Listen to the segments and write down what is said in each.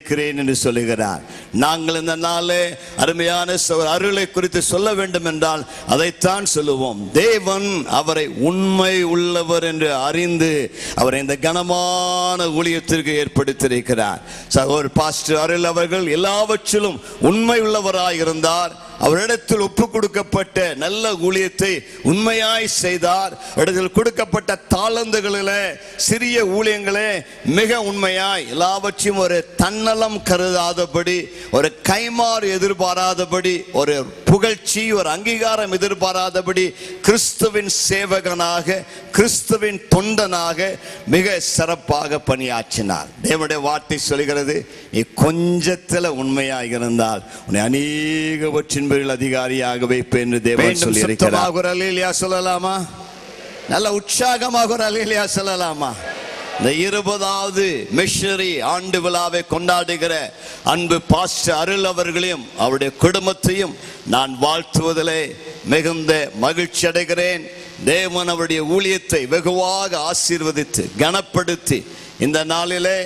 இருக்கிறேன் என்று சொல்லுகிறார். நாங்கள் இந்த நாளே அருமையான அருளை குறித்து சொல்ல வேண்டும் என்றால் அதைத்தான் சொல்லுவோம். தேவன் அவரை உண்மை உள்ளவர் என்று அறிந்து அவரை இந்த கனமான ஊழியத்திற்கு ஏற்படுத்தியிருக்கிறார். சகோதரர் பாஸ்டர் அருள் அவர்கள் எல்லாவற்றிலும் உண்மை உள்ளவராய் இருந்தார். அவரிடத்தில் ஒப்பு கொடுக்கப்பட்ட நல்ல ஊழியத்தை உண்மையாய் செய்தார். இடத்தில் கொடுக்கப்பட்ட தாளந்துகளிலே சிறிய ஊழியங்களே மிக உண்மையாய் எல்லாவற்றையும் ஒரு தன்னலம் கருதாதபடி, ஒரு கைமாறு எதிர்பாராதபடி, ஒரு புகழ்ச்சி ஒரு அங்கீகாரம் எதிர்பாராதபடி கிறிஸ்துவின் சேவகனாக கிறிஸ்துவின் தொண்டனாக மிக சிறப்பாக பணியாற்றினார். தேவனுடைய வார்த்தை சொல்கிறது, நீ கொஞ்சத்தில் உண்மையாக இருந்தால் உன்னை அநேகவற்றின் அதிகாரியாக வைப்பேன் என்று தேவன் சொல்லியிருக்கிறார். ஒரு அல்லேலூயா சொல்லலாமா? நல்ல உற்சாகமாக ஒரு அல்லேலூயா சொல்லலாமா? இந்த 20வது மிஷனரி ஆண்டு விழாவை கொண்டாடுகிற அன்பு பாஸ்டர் அருள் அவர்களையும் அவருடைய குடும்பத்தையும் நான் வாழ்த்துவதிலே மிகுந்த மகிழ்ச்சி அடைகிறேன். தேவன் அவருடைய ஊழியத்தை வெகுவாக ஆசீர்வதித்து கனப்படுத்தி இந்த நாளிலே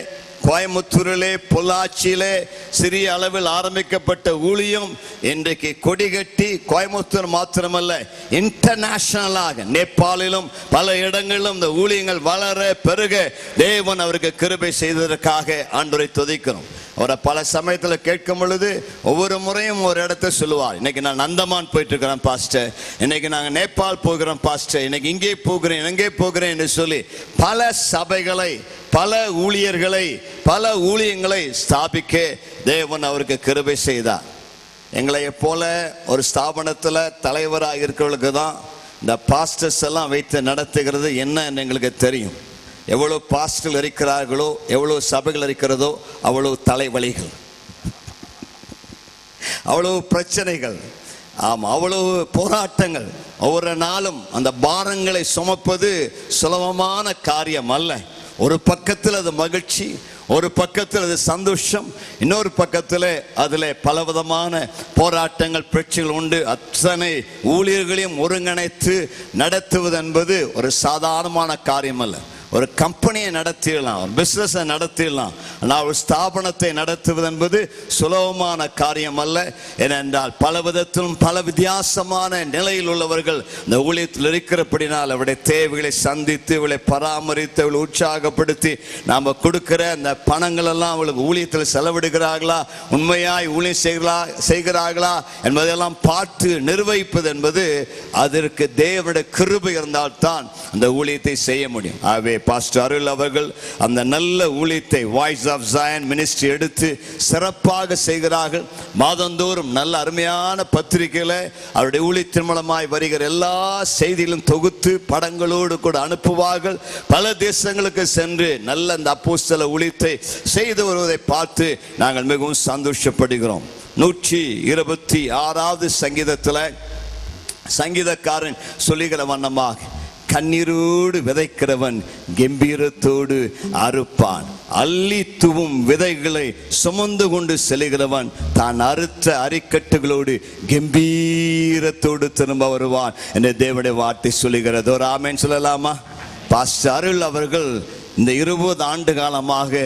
கோயம்புத்தூரிலே பொள்ளாச்சியிலே சிறிய அளவில் ஆரம்பிக்கப்பட்ட ஊழியம் இன்றைக்கு கொடிகட்டி கோயம்புத்தூர் மாத்திரமல்ல இன்டர்நேஷனலாக நேபாளிலும் பல இடங்களிலும் இந்த ஊழியங்கள் வளர பெருக தேவன் அவருக்கு கிருபை செய்ததற்காக ஆண்டவரை துதிக்கிறோம். அவரை பல சமயத்தில் கேட்கும் பொழுது ஒவ்வொரு முறையும் ஒரு இடத்த சொல்லுவார். இன்னைக்கு நான் அந்தமான் போயிட்டு இருக்கிறேன் பாஸ்டர், இன்னைக்கு நாங்கள் நேபாள் போகிறோம் பாஸ்டர், இன்னைக்கு இங்கே போகிறேன் எங்கே போகிறேன் என்று சொல்லி பல சபைகளை பல ஊழியர்களை பல ஊழியங்களை ஸ்தாபிக்க தேவன் அவருக்கு கிருபை செய்தார். எங்களை போல ஒரு ஸ்தாபனத்தில் தலைவராக இருக்கிறவர்களுக்கு தான் இந்த பாஸ்டர்ஸ் எல்லாம் வைத்து நடத்துகிறது என்னன்னு எங்களுக்கு தெரியும். எவ்வளவு பாஸ்டர்கள் இருக்கிறார்களோ, எவ்வளவு சபைகள் இருக்கிறதோ அவ்வளவு தலைவலிகள், அவ்வளவு பிரச்சனைகள், அவ்வளவு போராட்டங்கள். ஒவ்வொரு நாளும் அந்த பாரங்களை சுமப்பது சுலபமான காரியம் அல்ல. ஒரு பக்கத்தில் அது மகிழ்ச்சி, ஒரு பக்கத்தில் அது சந்தோஷம், இன்னொரு பக்கத்தில் அதில் பலவிதமான போராட்டங்கள் பிரச்சனைகள் உண்டு. அத்தனை ஊழியர்களையும் ஒருங்கிணைத்து நடத்துவது என்பது ஒரு சாதாரணமான காரியம் அல்ல. ஒரு கம்பெனியை நடத்திடலாம், ஒரு பிஸ்னஸை நடத்திடலாம், ஆனால் ஒரு ஸ்தாபனத்தை நடத்துவது என்பது சுலபமான காரியம் அல்ல. ஏனென்றால் பல விதத்திலும் பல வித்தியாசமான நிலையில் உள்ளவர்கள் இந்த ஊழியத்தில் இருக்கிறபடினால் அவருடைய தேவைகளை சந்தித்து அவளை பராமரித்து அவளை உற்சாகப்படுத்தி நாம் கொடுக்கிற அந்த பணங்கள் எல்லாம் அவளுக்கு ஊழியத்தில் செலவிடுகிறார்களா, உண்மையாய் ஊழியம் செய்கிறார்களா என்பதெல்லாம் பார்த்து நிர்வகிப்பது என்பது அதற்கு தேவனுடைய கிருபை இருந்தால்தான் அந்த ஊழியத்தை செய்ய முடியும். ஆகவே பாஸ்டர் அருள் அவர்கள் அந்த நல்ல ஊழியத்தை வாய்ஸ் ஆஃப் ஜாயன் மினிஸ்ட்ரி எடுத்து சிறப்பாக செய்கிறார்கள். மாதந்தோறும் நல்ல அருமையான பத்திரிகைகளை அவருடைய ஊழியத்தின் மூலமாய் வருகிற எல்லா செய்திகளும் தொகுத்து படங்களோடு கூட அனுப்புவார்கள். பல தேசங்களுக்கு சென்று நல்ல அந்த அப்போஸ்தல ஊழியத்தை செய்து வருவதை பார்த்து நாங்கள் மிகவும் சந்தோஷப்படுகிறோம். 126வது சங்கீதத்தில் சங்கீதக்காரன் சொல்லுகிற வண்ணமாக, கண்ணீரோடு விதைக்கிறவன் கம்பீரத்தோடு அறுப்பான், அள்ளி தூவும் விதைகளை சுமந்து கொண்டு செல்கிறவன் தான் அறுத்த அரிக்கட்டுகளோடு கம்பீரத்தோடு திரும்ப வருவான் என்று தேவனுடைய வார்த்தை சொல்லுகிறது. ஒரு ஆமென் சொல்லலாமா? பாஸ்டர் அருள் அவர்கள் இந்த 20 ஆண்டு காலமாக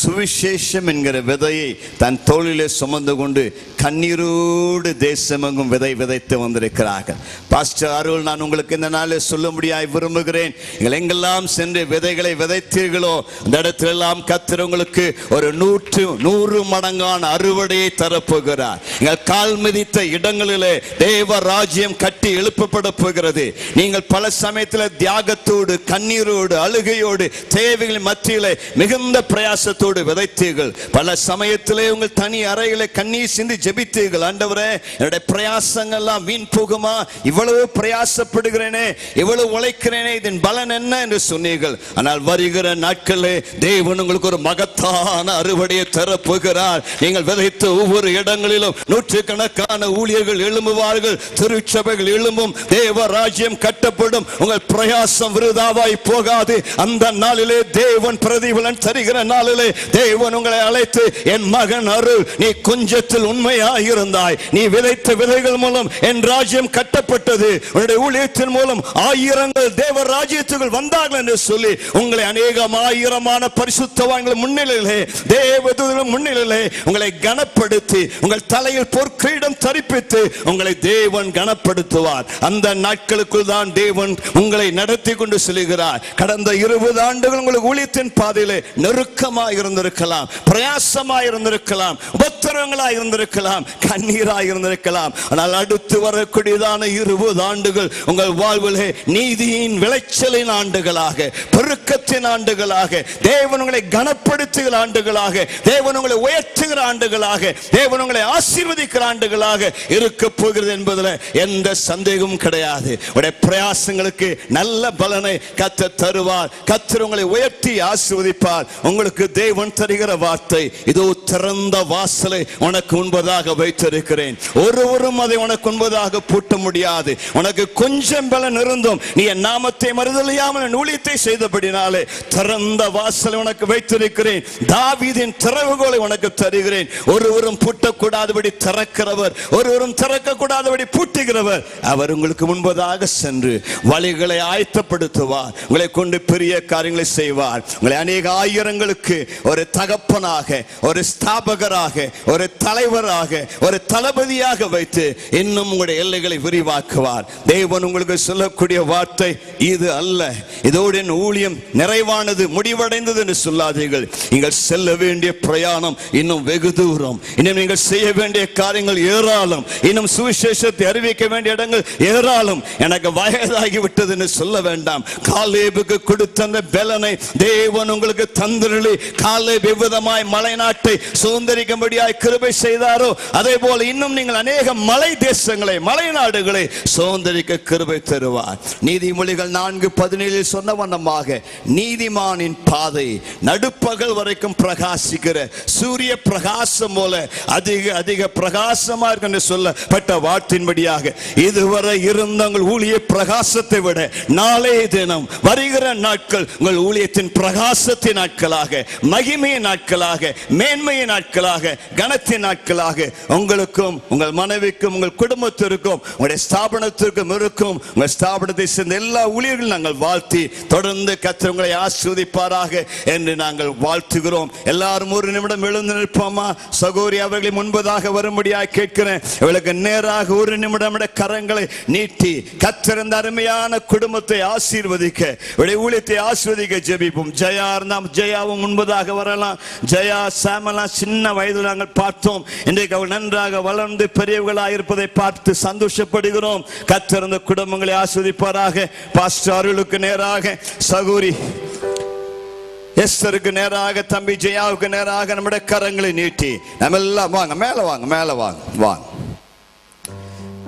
சுவிசேஷம் என்கிற விதையை தன் தோளிலே சுமந்து கொண்டு கண்ணீரோடு தேசமெங்கும் விதை விதைத்து வந்திருக்கிறார்கள். பாஸ்டர் அருள், நான் உங்களுக்கு இந்த நாளில் சொல்ல முடியாய் விரும்புகிறேன், நீங்கள் எங்கெல்லாம் சென்று விதைகளை விதைத்தீர்களோ அந்த இடத்திலெல்லாம் கர்த்தர் உங்களுக்கு ஒரு 100 மடங்கான அறுவடையை தரப்போகிறார். நீங்கள் கால் மிதித்த இடங்களிலே தேவ ராஜ்யம் கட்டி எழுப்பப்பட போகிறது. நீங்கள் பல சமயத்தில் தியாகத்தோடு கண்ணீரோடு அழுகையோடு தேவைகளின் மத்தியிலே மிகுந்த பிரயாசத்தோடு விதைத்தீர்கள். பல சமயத்திலே உங்கள் தனி அறையிலே கண்ணீர் சிந்தி ஜெபித்தீர்கள். ஆண்டவரே, என்னுடைய பிரயாசங்கள் எல்லாம் வீண் போகுமா, இவ்வளவு பிரயாசப்படுகிறேனே, இவ்வளவு உழைக்கிறேனே, இதன் பலன் என்ன என்று சொன்னீர்கள். ஆனால் வருகிற நாட்களே தேவன் உங்களுக்கு ஒரு மகத்தான அறுவடையை தரப்போகிறார். நீங்கள் விதைத்த ஒவ்வொரு இடங்களிலும் நூற்றுக்கணக்கான ஊழியர்கள் எழும்புவார்கள், திருச்சபைகள் எழும்பும், தேவ ராஜ்யம் கட்டப்படும், உங்கள் பிரயாசம் விருதாவாய் போகாது. அந்த நாளிலே தேவன் பிரதிபலன் தருகிற நாளிலே தேவன் உங்களை அழைத்து, என் மகன் அருள், நீ கொஞ்சத்தில் உண்மையாயிருந்தாய், நீ விதைத்த விதைகள் மூலம் என் ராஜ்யம் கட்டப்பட்டது, உன்னுடைய ஊழியத்தின் மூலம் ஆயிரங்கள் தேவ ராஜ்யத்துக்குள் வந்தார்கள் என்று சொல்லி உங்களை அநேகம் ஆயிரமான பரிசுத்தவான்கள் முன்னிலையிலே, தேவதூதர்கள் முன்னிலையிலே உங்களை கனப்படுத்தி உங்கள் தலையில் பொற்கிரீடம் தரிப்பித்து உங்களை தேவன் கனப்படுத்துவார். அந்த நாட்களுக்குள் தான் தேவன் உங்களை நடத்தி கொண்டு செல்கிறார். கடந்த 20 ஆண்டுகள் உங்களுக்கு ஊழியத்தின் பாதையிலே நெருக்கமாக இருந்திருக்கலாம், பிரயாசமாக இருந்திருக்கலாம், உபத்திரவங்களாக இருந்திருக்கலாம், கண்ணீராக இருந்திருக்கலாம். ஆனால் அடுத்து வரக்கூடியதான 20 ஆண்டுகள் உங்கள் வாழ்விலே நீதியின் விளைச்சலின் ஆண்டுகளாக, பெருக்கத்தின் ஆண்டுகளாக, தேவன் உங்களை கனப்படுத்துகிற ஆண்டுகளாக, தேவன் உங்களை உயர்த்துகிற ஆண்டுகளாக, தேவன் உங்களை ஆசீர்வதிக்கிற ஆண்டுகளாக இருக்க போகிறது என்பதில் எந்த சந்தேகமும் கிடையாது. உடைய பிரயாசங்களுக்கு நல்ல பலனை கர்த்தர் தருவார். கர்த்தர் உங்களை உயர்த்தி ஆசீர்வதிப்பார். உங்களுக்கு தேவன் தருகிற வார்த்தை, இதோ திறந்த வாசலை உனக்கு முன்பதாக வைத்திருக்கிறேன், ஒருவரும் அதை உனக்கு முன்பதாக பூட்ட முடியாது. உனக்கு கொஞ்சம் பலன் இருந்தும் நீ என் நாமத்தை மறுதலியாமல் என் ஊழியத்தை செய்தபடினாலே திறந்த வாசலை உனக்கு வைத்திருக்கிறேன். தாவீதின் திறவுகோலை உனக்கு தருகிறேன். ஒருவரும் பூட்டக்கூடாதபடி திறக்கிறவர், ஒருவரும் திறக்க கூடாதபடி பூட்டுகிறவர். அவர் உங்களுக்கு முன்பதாக சென்று வழிகளை ஆயத்தப்படுத்துவார். உங்களை கொண்டு பெரிய காரியங்களை செய்வார். உங்களை அநேக ஆயிரங்களுக்கு ஒரு தகப்பனாக, ஒரு ஸ்தாபகராக, ஒரு தலைவராக, ஒரு தளபதியாக வைத்து இன்னும் உங்களுடைய எல்லைகளை விரிவாக்குவார். தேவன் உங்களுக்கு சொல்லக்கூடிய வார்த்தை இது அல்ல, இதோடு என் ஊழியம் நிறைவானது, முடிவடைந்தது என்று சொல்லாதீர்கள். நீங்கள் செல்ல வேண்டிய பிரயாணம் இன்னும் வெகு தூரம். இன்னும் நீங்கள் செய்ய வேண்டிய காரியங்கள் ஏராளம். இன்னும் சுவிசேஷத்தை அறிவிக்க வேண்டிய இடங்கள் ஏராளம். எனக்கு வயதாகி விட்டது என்று சொல்ல வேண்டாம். காலேபுக்கு கொடுத்த அந்த பலனை தேவன் உங்களுக்கு தந்திரளி, காலேப் எவ்விதமாய் மலை நாட்டை சுதந்திரிக்கும்படியாய் கிருபை செய்தாரோ அதே போல இன்னும் நீங்கள் அநேக மலை தேசங்களை, மலை நாடுகளை சுதந்திரிக்க கிருபை தருவார். நீதிமொழிகள் 4:17 சொன்ன வண்ணமாக நீதிமானின் பாதை நடுப்பகல் வரைக்கும் பிரகாசிக்கிற சூரிய பிரகாசம் போல அதிக அதிக பிரகாசமா இருக்கு என்று சொல்லப்பட்ட வார்த்தையின்படியாக இதுவரை இருந்த உங்கள் ஊழிய பிரகாசத்தை விட நாளைய தினம் வருகிற நாட்கள் உங்கள் ஊழியத்தின் பிரகாசத்தின் நாட்களாக, மகிமையின் நாட்களாக, மேன்மையின் நாட்களாக, கனத்தின் நாட்களாக உங்களுக்கும் உங்கள் மனைவிக்கும் உங்கள் குடும்பத்திற்கும் உங்களுடைய ஸ்தாபனத்திற்கும் இருக்கும். உங்கள் ஸ்தாபனத்தை சேர்ந்த எல்லா ஊழியர்களும் நாங்கள் வாழ்த்தி தொடர்ந்து கர்த்தர் உங்களை ஆசீர்வதிப்பாராக என்று நாங்கள் வாழ்த்துகிறோம். எல்லாரும் ஒரு நிமிடம் எழுந்து நிற்போமா? சகோதரி அவர்களை முன்பதாக வரும்படியாக கேட்கிறேன். இவளுக்கு நேராக ஒரு நிமிடம் கரங்களை நீட்டி கர்த்தர் இந்த அருமையான குடும்பத்தை ஆசீர்வதிக்க, ஊழியத்தை ஆசீர்வதிக்க ஜெபிப்போம். ஜெயா இருந்தால் ஜெயாவும் முன்பதாக வரலாம். ஜெயா சாமலாம் சின்ன வயதில் நாங்கள் பார்த்தோம். இன்றைக்கு அவள் நன்றாக வளர்ந்து பெரியவர்களாக இருப்பதை பார்த்து சந்தோஷப்படுகிறோம். கர்த்தர் இந்த குடும்பங்களை ஆசீர்வதிப்பாராக. பாஸ்டர் அருளுக்கு நேராக, சகோதரி எஸ்தருக்கு நேராக, தம்பி ஜெயாவுக்கு நேராக நம்முடைய கரங்களை நீட்டி நம்ம எல்லாம் வாங்க, மேல வாங்க, மேல வாங்க, வாங்க.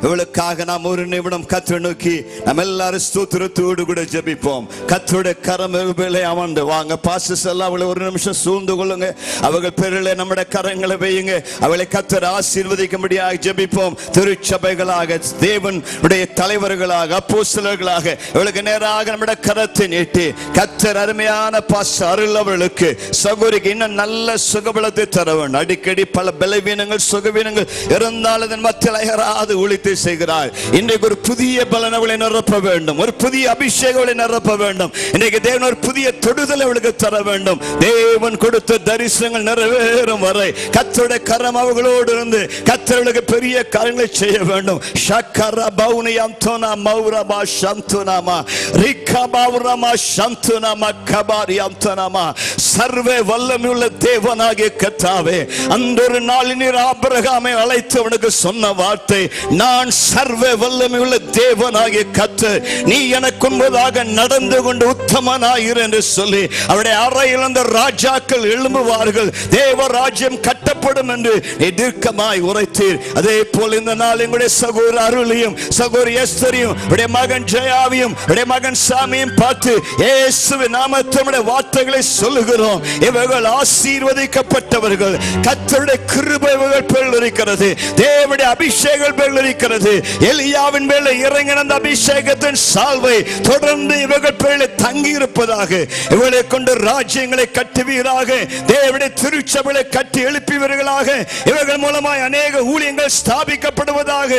இவளுக்காக நாம் ஒரு நிமிடம் கர்த்தரை நோக்கி நம்ம எல்லாரும் ஸ்தோத்திரத்தோடு கூட ஜெபிப்போம். கர்த்தருடைய கரம் மேலே அமர்ந்து வாங்க. பாஸ்டர்ஸ் எல்லாம் அவளை ஒரு நிமிஷம் சூழ்ந்து கொள்ளுங்க. அவர்கள் பேரிலே நம்முடைய கரங்களை வையுங்க. அவளை கர்த்தர் ஆசீர்வதிக்கும்படியாக ஜெபிப்போம். திருச்சபைகளாக, தேவனுடைய தலைவர்களாக, அப்போஸ்தலர்களாக இவளுக்கு நேராக நம்முடைய கரத்தை நீட்டி கர்த்தர் அருமையான பாஸ்டர் அருள் அவர்களுக்கு, சகோதரிக்கு இன்னும் நல்ல சுகபலத்தை தர வேண்டும். அடிக்கடி பல பலவீனங்கள், சுகவீனங்கள் இருந்தால் அதன் மத்தியில் அயராது ஊழித்து செய்கிறார். இன்றைக்கு ஒரு புதிய பலனை நிரப்ப வேண்டும், ஒரு புதிய அபிஷேகங்களை நிரப்ப வேண்டும். இன்றைக்கு தேவன் ஒரு புதிய தொடுதலை அவளுக்கு தர வேண்டும். தேவன் கொடுத்த தரிசனங்கள் நிறைவேறும் வரை கர்த்தருடைய கரம் அவர்களோடு இருந்து கர்த்தருக்கு பெரிய காரியங்களை செய்ய வேண்டும். ஷக்கர பௌனியம் தோனா மௌரமா சந்துனாமா ரிக்கபாவுரமா சந்துனாமா கபாரியம் தோனாமா. சர்வ வல்லமையுள்ள தேவனாகிய கர்த்தாவே, அந்த ஒரு நாளில் நீர் ஆபிரகாமை அழைத்து அவனுக்கு சொன்ன வார்த்தை, நான் சர்வ வல்லமையுள்ள தேவனாகிய கர்த்தர், நீ எனக்கு முன்பதாக நடந்து கொண்டு உத்தமனாயிரு என்று சொல்லி அவருடைய அறையில் அந்த ராஜாக்கள் எழும்புவார்கள், தேவ ராஜ்யம் கட்டப்படும் என்று தீர்க்கமாய் உரைத்தீர். அதே போல் இந்த நாள் எங்களுடைய சகோதர அருளையும் சகோதரி எஸ்தரையும் உடைய மகன் ஜெயாவையும் உடைய மகன் சாமியும் பார்த்து இயேசுவின் நாமத்தினுடைய வார்த்தைகளை சொல்லுகிறோம். இவர்கள் ஆசீர்வதிக்கப்பட்டவர்கள். கர்த்தருடைய கிருபை இவர்கள் பேரில் இருக்கிறது. தேவனுடைய அபிஷேகம் பேரில் இருக்கிறது. இருக்கிறது. எலியாவின் மேல இறங்கின அந்த அபிஷேகத்தின் சால்வை தொடர்ந்து இவர்கள் பேரில் தங்கி இருப்பதாக, இவர்களை கொண்டு ராஜ்யங்களை கட்டுவீராக, தேவனுடைய திருச்சபைகளை கட்டி எழுப்பியவர்களாக, இவர்கள் மூலமாய் அநேக ஊழியங்கள் ஸ்தாபிக்கப்படுவதாக,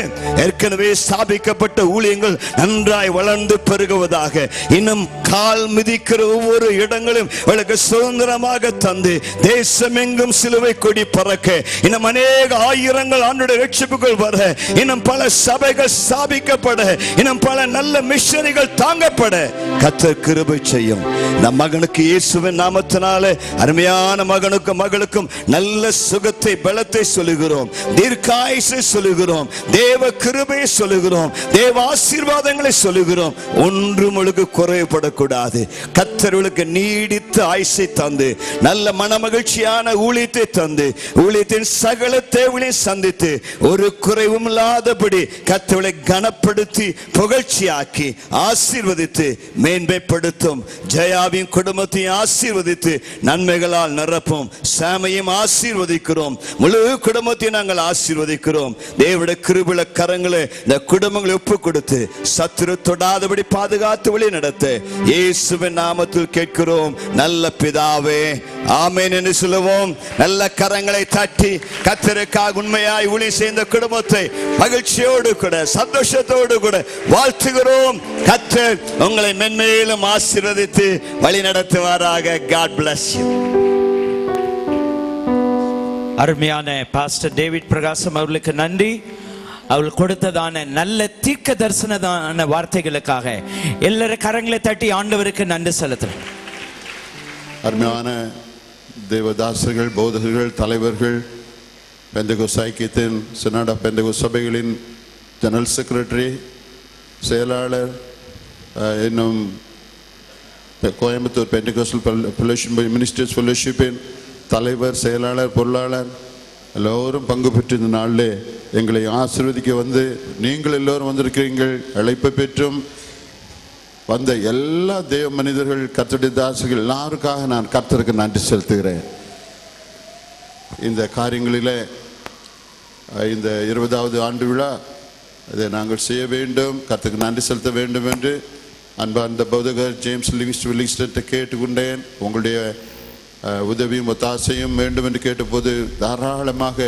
ஏற்கனவே ஸ்தாபிக்கப்பட்ட ஊழியங்கள் நன்றாய் வளர்ந்து பெருகுவதாக, இன்னும் கால் மிதிக்கிற ஒவ்வொரு இடங்களும் இவர்களுக்கு சுதந்திரமாக தந்து தேசமெங்கும் சிலுவை கொடி பறக்க, இன்னும் அநேக ஆயிரங்கள் ஆண்டுடைய ரட்சிப்புகள் வர, இன்னும் பல சபைகள் ஸ்தாபிக்கப்பட, இன்னும் பல நல்ல மிஷனரிகள் தாங்கப்பட கர்த்தர் கிருபை செய்யும். நம் மகனுக்கு இயேசுவின் நாமத்தினாலே அருமையான மகனுக்கும் மகளுக்கும் நல்ல சுகத்தை பலத்தை சொல்லுகிறோம், தீர்க்காயுசை சொல்லுகிறோம், தேவ கிருபையை சொல்லுகிறோம், தேவ ஆசீர்வாதங்களை சொல்லுகிறோம். ஒன்றும் உங்களுக்கு குறைபடக்கூடாது. கர்த்தர்களுக்கு நீடித்த ஆயுசை தந்து நல்ல மனமகிழ்ச்சியான ஊழியத்தை தந்து ஊழியத்தின் சகல தேவைகளையும் சந்தித்து ஒரு குறைவும் இல்லாதபடி கர்த்தர்களை கனப்படுத்தி புகழ்ச்சியாக்கி ஆசீர்வதித்து மேன்மைப்படுத்தும். ஜெயாவின் குடும்பத்தையும் ஆசீர்வதித்து நன்மைகளால் நிரப்பும். சாமையும் ஆசீர்வதிக்கிறோம், முழு குடும்பத்தையும் நாங்கள் ஆசீர்வதிக்கிறோம். தேவனுடைய கிருபையுள்ள கரங்களை இந்த குடும்பங்களை ஒப்பு கொடுத்து சத்துரு தொடாதபடி பாதுகாத்து வழி நடத்த இயேசுவின் நாமத்தில் கேட்கிறோம் நல்ல பிதாவே, ஆமென் என்று சொல்லுவோம். நல்ல கரங்களை தட்டி கர்த்தருக்காக உண்மையாய் ஊழியம் செய்த குடும்பத்தை மகிழ்ச்சியோடு கூட சந்தோஷத்தோடு கூட வாழ்த்துகிறோம். கர்த்தர் உங்களை மென்மேலும் ஆசீர்வதித்து வழி நடத்துவாராக. God bless you. அருமையான பாஸ்டர் டேவிட் பிரகாசம் அவர்களுக்கு நன்றி. அவள் கொடுத்ததான நல்ல தீர்க்க தரிசனதான வார்த்தைகளுக்காக எல்லாரும் கரங்களை தட்டி ஆண்டவருக்கு நன்றி செலுத்துறேன். அருமையான தேவதாசர்கள், போதகர்கள், தலைவர்கள், பெந்தகோஸ்து ஐக்கியத்தின் சினாட் ஆஃப் பெந்தகோஸ்து சபைகளின் ஜெனரல் செக்ரட்டரி, செயலாளர், இன்னும் கோயம்புத்தூர் பெந்தகோஸ்டல் மினிஸ்டர்ஸ் ஃபெல்லோஷிப்பின் தலைவர், செயலாளர், பொருளாளர் எல்லோரும் பங்கு பெற்று இந்த நாளிலே எங்களை ஆசீர்வதிக்க வந்து நீங்கள் எல்லோரும் வந்திருக்கிறீர்கள். அழைப்பு பெற்றும் வந்த எல்லா தேவ மனிதர்கள், கர்த்தருடைய தாசர்கள் எல்லாருக்காக நான் கர்த்தருக்கு நன்றி செலுத்துகிறேன். இந்த காரியங்களிலே இந்த 20வது ஆண்டு விழா அதை நாங்கள் செய்ய வேண்டும், கர்த்தருக்கு நன்றி செலுத்த வேண்டும் என்று அன்பார்ந்த போதகர் ஜேம்ஸ் லிவிங்ஸ்டனை கேட்டுக்கொண்டேன். உங்களுடைய உதவியும் ஒத்தாசையும் வேண்டும் என்று கேட்டபோது தாராளமாக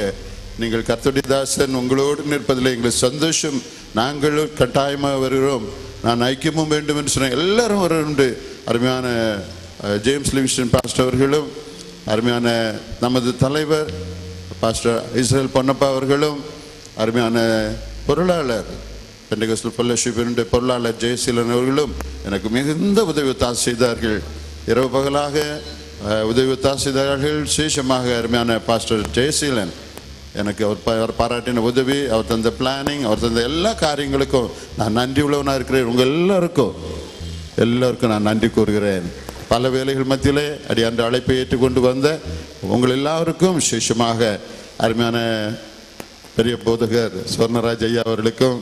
நீங்கள் கர்த்தருடைய தாசன் உங்களோடு நிற்பதில் எங்களுக்கு சந்தோஷம், நாங்களும் கட்டாயமாக வருகிறோம், நான் ஐக்கியமும் வேண்டும் என்று சொன்ன எல்லாரும் வருண்டு. அருமையான ஜேம்ஸ் லிவிங்ஸ்டன் பாஸ்டர் அவர்களும், அருமையான நமது தலைவர் பாஸ்டர் இஸ்ரேல் பொன்னப்பா அவர்களும், அருமையான பொருளாளர் பெந்தகோஸ்டல் ஃபெல்லோஷிப்பினுடைய பொருளாளர் ஜெயசீலன் அவர்களும் எனக்கு மிகுந்த உதவி ஒத்தாசை செய்தார்கள். இரவு பகலாக உதவி ஒத்தாசை செய்தார்கள். விசேஷமாக அருமையான பாஸ்டர் ஜெயசீலன் எனக்கு அவர் பாராட்டின உதவி, அவர் தந்த பிளானிங், அவர் தந்த எல்லா காரியங்களுக்கும் நான் நன்றி உள்ளவனாக இருக்கிறேன். உங்கள் எல்லாருக்கும் நான் நன்றி கூறுகிறேன். பல வேலைகள் மத்தியிலே அடியாண்ட அழைப்பை ஏற்றுக்கொண்டு வந்த உங்கள் எல்லாருக்கும், விசேஷமாக அருமையான பெரிய போதகர் சுவர்ணராஜ் ஐயா அவர்களுக்கும்,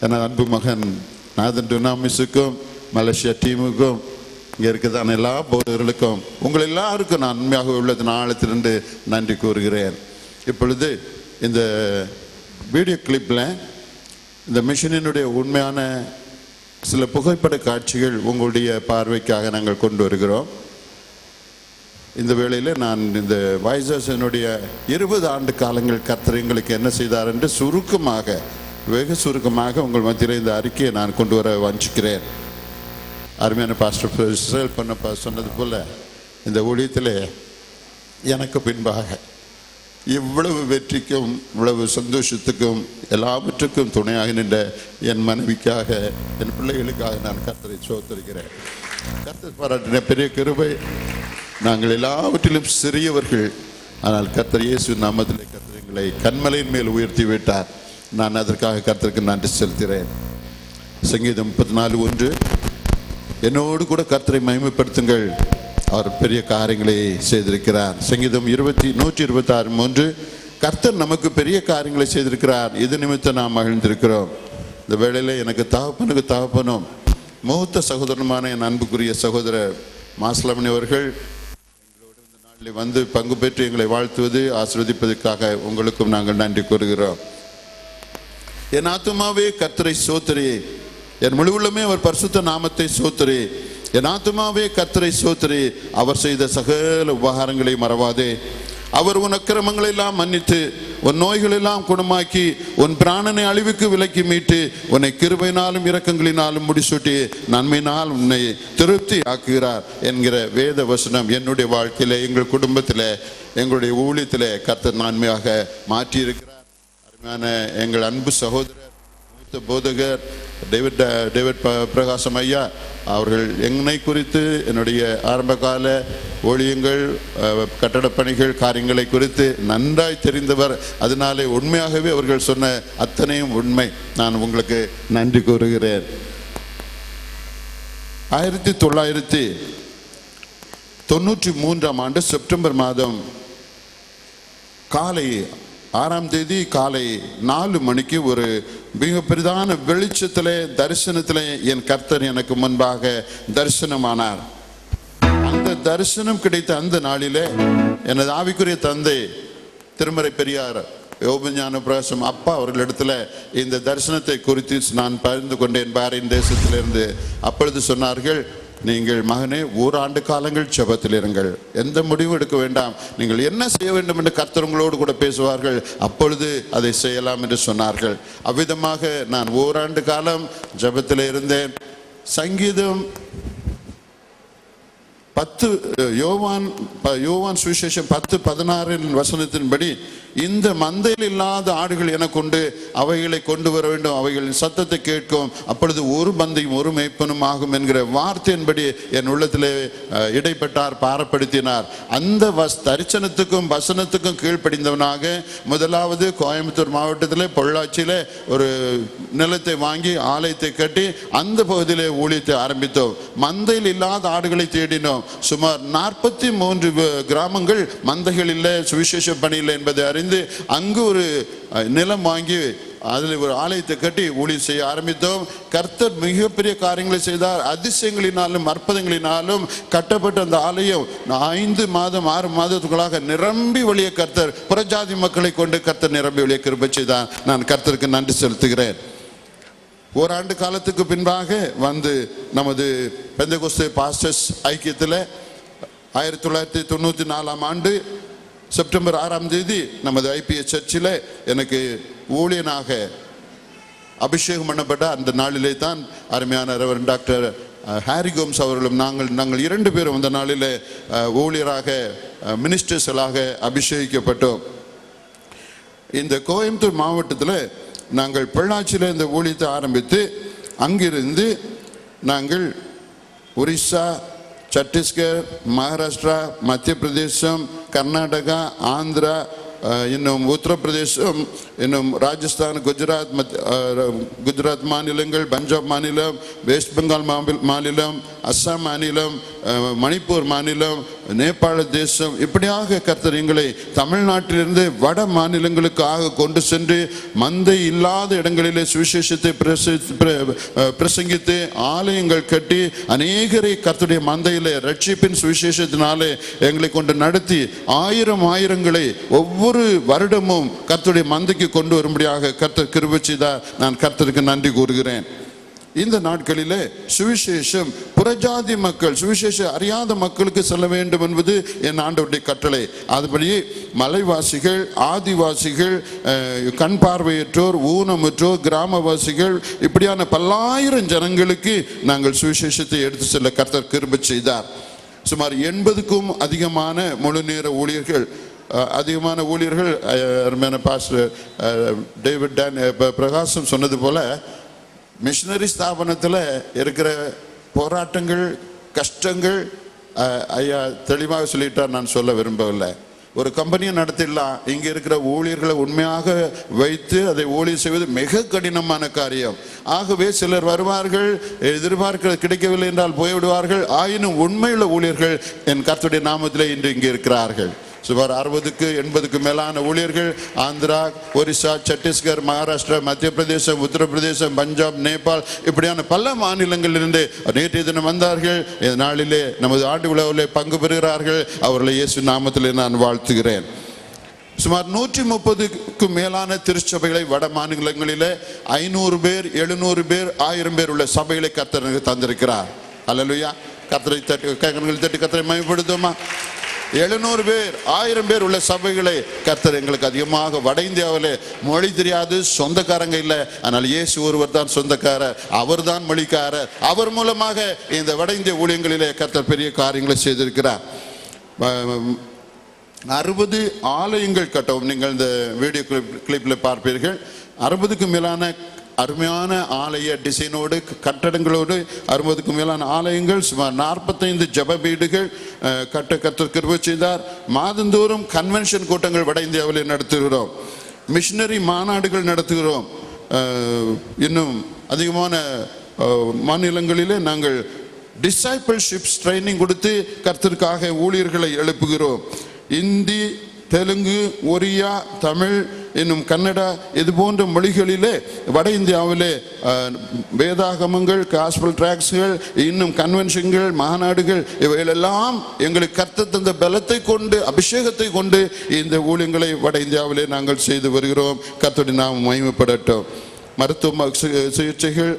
எனது அன்பு மகன் நாதன் டுனாமிஸுக்கும், மலேசியா டீமுக்கும், இங்கே இருக்கிறதான எல்லா போதகர்களுக்கும், உங்கள் எல்லாருக்கும் நான் உண்மையாக உள்ளது ஆழத்திலிருந்து நன்றி கூறுகிறேன். இப்பொழுது இந்த வீடியோ கிளிப்பில் இந்த மிஷனினுடைய உண்மையான சில புகைப்பட காட்சிகள் உங்களுடைய பார்வைக்காக நாங்கள் கொண்டு வருகிறோம். இந்த வேளையில் நான் இந்த வாய்ஸனுடைய 20 ஆண்டு காலங்கள் கர்த்தர் எங்களுக்கு என்ன செய்தார் என்று சுருக்கமாக, வெகு சுருக்கமாக உங்கள் மத்தியில் இந்த அறிக்கையை நான் கொண்டு வர வாஞ்சிக்கிறேன். அருமையான பாஸ்டர் இஸ்ரேல் பொன்னப்பா சொன்னது போல இந்த ஊழியத்தில் எனக்கு பின்பாக இவ்வளவு வெற்றிக்கும் இவ்வளவு சந்தோஷத்துக்கும் எல்லாவற்றுக்கும் துணையாக நின்ற என் மனைவிக்காக, என் பிள்ளைகளுக்காக நான் கர்த்தரை சோதரிக்கிறேன். கர்த்தர் பாராட்டின பெரிய கிருபை. நாங்கள் எல்லாவற்றிலும் சிறியவர்கள், ஆனால் கர்த்தர் இயேசு நாமத்திலே கர்த்தர் எங்களை கன்மலையின் மேல் உயர்த்தி விட்டார். நான் அதற்காக கர்த்தருக்கு நன்றி செலுத்துகிறேன். சங்கீதம் 34:1, என்னோடு கூட கர்த்தரை மகிமைப்படுத்துங்கள், அவர் பெரிய காரியங்களை செய்திருக்கிறார். சங்கீதம் 126:3, கர்த்தர் நமக்கு பெரிய காரியங்களை செய்திருக்கிறார், இது நிமித்தம் நாம் மகிழ்ந்திருக்கிறோம். இந்த வேளையில் எனக்கு தகப்பனும் மூத்த சகோதரனுமான என் அன்புக்குரிய சகோதரர் மாஸ்லமணி அவர்கள் எங்களோடு இந்த நாளில் வந்து பங்கு பெற்று எங்களை வாழ்த்துவது, ஆசீர்வதிப்பதற்காக உங்களுக்கும் நாங்கள் நன்றி கூறுகிறோம். என் ஆத்துமாவே கர்த்தரை சோத்திரி, என் முழு உள்ளமே அவர் பரிசுத்த நாமத்தை சோத்திரி. என் ஆத்துமாவே கர்த்தரை சோத்திரி, அவர் செய்த சகல உபகாரங்களை மறவாதே. அவர் உன் அக்கிரமங்களை எல்லாம் மன்னித்து உன் நோய்கள் எல்லாம் குணமாக்கி உன் பிராணனை அழிவுக்கு விலக்கி மீட்டு உன்னை கிருபையினாலும் இரக்கங்களினாலும் முடிசூட்டி நன்மையினால் உன்னை திருப்தி ஆக்குகிறார் என்கிற வேத வசனம் என்னுடைய வாழ்க்கையில, எங்கள் குடும்பத்தில், எங்களுடைய ஊழியத்தில் கர்த்தர் நன்மையாக மாற்றி இருக்கிறார். அருமையான எங்கள் அன்பு சகோதரர் மூத்த போதகர் டேவிட் பிரகாசம் ஐயா அவர்கள் என்னை குறித்து, என்னுடைய ஆரம்பகால ஊழியங்கள், கட்டடப் பணிகள், காரியங்களை குறித்து நன்றாய் தெரிந்தவர். அதனாலே உண்மையாகவே அவர்கள் சொன்ன அத்தனையும் உண்மை. நான் உங்களுக்கு நன்றி கூறுகிறேன். 1993 செப்டம்பர் மாதம் காலை 6ஆம் தேதி காலை 4 மணிக்கு ஒரு மிக பெரிதான வெளிச்சத்திலே, தரிசனத்திலே என் கர்த்தர் எனக்கு முன்பாக தரிசனமானார். அந்த தரிசனம் கிடைத்த அந்த நாளிலே எனது ஆவிக்குரிய தந்தை திருமறை பெரியார் யோபஞான பிரகாசம் அப்பா அவர்களிடத்துல இந்த தரிசனத்தை குறித்து நான் பகிர்ந்து கொண்டேன் பாரின் தேசத்திலிருந்து. அப்பொழுது சொன்னார்கள், நீங்கள் மகனே 1 ஆண்டு காலங்கள் ஜெபத்தில் இருங்கள், எந்த முடிவும் எடுக்க வேண்டாம், நீங்கள் என்ன செய்ய வேண்டும் என்று கர்த்தர் உங்களோடு கூட பேசுவார்கள், அப்பொழுது அதை செய்யலாம் என்று சொன்னார்கள். அவ்விதமாக நான் 1 ஆண்டு காலம் ஜெபத்தில் இருந்தேன். சங்கீதம் 10 யோவான் சுவிசேஷம் 10:16 வசனத்தின்படி, இந்த மந்தையில் இல்லாத ஆடுகள் எனக்கு உண்டு, அவைகளை கொண்டு வர வேண்டும், அவைகளின் சத்தத்தை கேட்கும், அப்பொழுது ஒரு மந்தையும் ஒரு மேய்ப்பனும் ஆகும் என்கிற வார்த்தையின்படி என் உள்ளத்திலே இடைப்பட்டார், பாரப்படுத்தினார். அந்த தரிசனத்துக்கும் வசனத்துக்கும் கீழ்ப்படிந்தவனாக முதலாவது கோயம்புத்தூர் மாவட்டத்திலே பொள்ளாச்சியிலே ஒரு நிலத்தை வாங்கி ஆலயத்தை கட்டி அந்த பகுதியிலே ஊழியத்தை ஆரம்பித்தோம். மந்தையில் இல்லாத ஆடுகளை தேடினோம். சுமார் 43 கிராமங்கள் மந்தைகள் இல்லை, சுவிசேஷ பணி இல்லை என்பதை அறிந்து அங்கு ஒரு நிலம் வாங்கி அதில் ஒரு ஆலயத்தை கட்டி ஊழியம் செய்ய ஆரம்பித்தோம். கர்த்தர் மிகப்பெரிய காரியங்களை செய்தார். அதிசயங்களினாலும் அற்புதங்களினாலும் கட்டப்பட்ட அந்த ஆலயம் 5 மாதம் 6 மாதத்துக்குள்ளாக நிரம்பி வழிய கர்த்தர் புறஜாதி மக்களை கொண்டு கர்த்தர் நிரம்பி வழிய கிருபை செய்தார். நான் கர்த்தருக்கு நன்றி செலுத்துகிறேன். 1 ஆண்டு காலத்துக்கு பின்பாக வந்து நமது பெந்தகோஸ்தே பாஸ்டர்ஸ் ஐக்கியத்தில் 1994ஆம் ஆண்டு செப்டம்பர் 6ஆம் தேதி நமது IPS சர்ச்சில் எனக்கு ஊழியனாக அபிஷேகம் பண்ணப்பட்ட அந்த நாளிலே தான் அருமையான ரெவரண்ட் டாக்டர் ஹாரி கோம்ஸ் அவர்களும் நாங்கள் 2 பேரும் அந்த நாளில் ஊழியராக மினிஸ்டர்ஸ்களாக அபிஷேகிக்கப்பட்டோம். இந்த கோயம்புத்தூர் மாவட்டத்தில் நாங்கள் பொள்ளாச்சியில் இந்த ஊழியத்தை ஆரம்பித்து அங்கிருந்து நாங்கள் ஒரிசா, சத்தீஸ்கர், மகாராஷ்டிரா, மத்திய பிரதேசம், கர்நாடகா, ஆந்திரா, இன்னும் உத்தரப்பிரதேசம், இன்னும் ராஜஸ்தான், குஜராத் மாநிலங்கள், பஞ்சாப் மாநிலம், வெஸ்ட் பெங்கால் மாநிலம், அஸ்ஸாம் மாநிலம், மணிப்பூர் மாநிலம், நேபாள தேசம், இப்படியாக கர்த்தர் எங்களை தமிழ்நாட்டிலிருந்து வட மாநிலங்களுக்காக கொண்டு சென்று மந்தை இல்லாத இடங்களிலே சுவிசேஷத்தை பிரசங்கித்து ஆலயங்கள் கட்டி அநேகரை கர்த்தருடைய மந்தையிலே ரட்சிப்பின் சுவிசேஷத்தினாலே எங்களை கொண்டு நடத்தி ஆயிரங்களை ஒவ்வொரு வருடமும் கர்த்தருடைய மந்தைக்கு கொண்டு வரும்படியாக கர்த்தர் கிருபை செய்தார். நான் கர்த்தருக்கு நன்றி கூறுகிறேன். இந்த நாட்களிலே சுவிசேஷம் புறஜாதி மக்கள், சுவிசேஷம் அறியாத மக்களுக்கு செல்ல வேண்டும் என்பது என் ஆண்டவருடைய கட்டளை. அதுபடி மலைவாசிகள், ஆதிவாசிகள், கண் பார்வையற்றோர், ஊனமுற்றோர், கிராமவாசிகள், இப்படியான பல்லாயிரம் ஜனங்களுக்கு நாங்கள் சுவிசேஷத்தை எடுத்து செல்ல கர்த்தர் கிருபை செய்தார். சுமார் 80க்கும் அதிகமான முழு நேர ஊழியர்கள், பாஸ்டர் டேவிட் பிரகாசம் சொன்னது போல மிஷனரி ஸ்தாபனத்தில் இருக்கிற போராட்டங்கள், கஷ்டங்கள் ஐயா தெளிவாக சொல்லிட்டார். நான் சொல்ல விரும்பவில்லை. ஒரு கம்பெனியை நடத்திடலாம், இங்கே இருக்கிற ஊழியர்களை உண்மையாக வைத்து அதை ஊழியர் செய்வது மிக கடினமான காரியம். ஆகவே சிலர் வருவார்கள், எதிர்பார்க்க கிடைக்கவில்லை என்றால் போய்விடுவார்கள். ஆயினும் உண்மையுள்ள ஊழியர்கள் என் கர்த்தருடைய நாமத்திலே இன்று இங்கே இருக்கிறார்கள். சுமார் 60க்கு 80க்கு மேலான ஊழியர்கள் ஆந்திரா, ஒரிசா, சத்தீஸ்கர், மகாராஷ்டிரா, மத்திய பிரதேசம், உத்தரப்பிரதேசம், பஞ்சாப், நேபாள், இப்படியான பல மாநிலங்களிலிருந்து நேற்றைய தினம் வந்தார்கள். இந்த நாளிலே நமது ஆண்டு விழாவிலே பங்கு பெறுகிறார்கள். அவர்களை இயேசு நாமத்திலே நான் வாழ்த்துகிறேன். சுமார் 130க்கும் மேலான திருச்சபைகளை வட மாநிலங்களிலே 500 பேர் 700 பேர் 1000 பேர் உள்ள சபைகளை கர்த்தர் எனக்கு தந்திருக்கிறார். அல்லேலூயா. கர்த்தரை தட்டி கர்த்தரை மகிமைப்படுத்துமா. 700 பேர் 1000 பேர் உள்ள சபைகளை கர்த்தர் எங்களுக்கு அதிகமாக வட இந்தியாவிலே மொழி தெரியாது, சொந்தக்காரங்க இல்லை. ஆனால் இயேசு ஒருவர் தான் சொந்தக்காரர், அவர் தான் மொழிக்காரர். அவர் மூலமாக இந்த வட இந்திய ஊழியங்களிலே கர்த்தர் பெரிய காரியங்களை செய்திருக்கிறார். 60 ஆலயங்கள் கட்டவும். நீங்கள் இந்த வீடியோ கிளிப்பில் பார்ப்பீர்கள். 60க்கும் மேலான அருமையான ஆலய டிசைனோடு கட்டடங்களோடு 60க்கும் மேலான ஆலயங்கள், சுமார் 45 ஜப வீடுகள் கட்ட கர்த்தர் கிருபை செய்தார். மாதந்தோறும் கன்வென்ஷன் கூட்டங்கள் வட இந்தியாவில் நடத்துகிறோம். மிஷனரி மாநாடுகள் நடத்துகிறோம். இன்னும் அதிகமான மாநிலங்களிலே நாங்கள் டிசைபிள்ஷிப்ஸ் ட்ரைனிங் கொடுத்து கர்த்தருக்காக ஊழியர்களை எழுப்புகிறோம். இந்தி, தெலுங்கு, ஒரியா, தமிழ், இன்னும் கன்னடா, இது போன்ற மொழிகளிலே வட இந்தியாவிலே வேதாகமங்கள், காஸ்பல் டிராக்ஸ்கள், இன்னும் கன்வென்ஷன்கள், மாநாடுகள், இவைகளெல்லாம் எங்களுக்கு கர்த்தர் தந்த பலத்தை கொண்டு, அபிஷேகத்தை கொண்டு இந்த ஊழியங்களை வட இந்தியாவிலே நாங்கள் செய்து வருகிறோம். கர்த்தருடைய நாமம் மகிமைப்படட்டும். மருத்துவ சிகிச்சைகள்,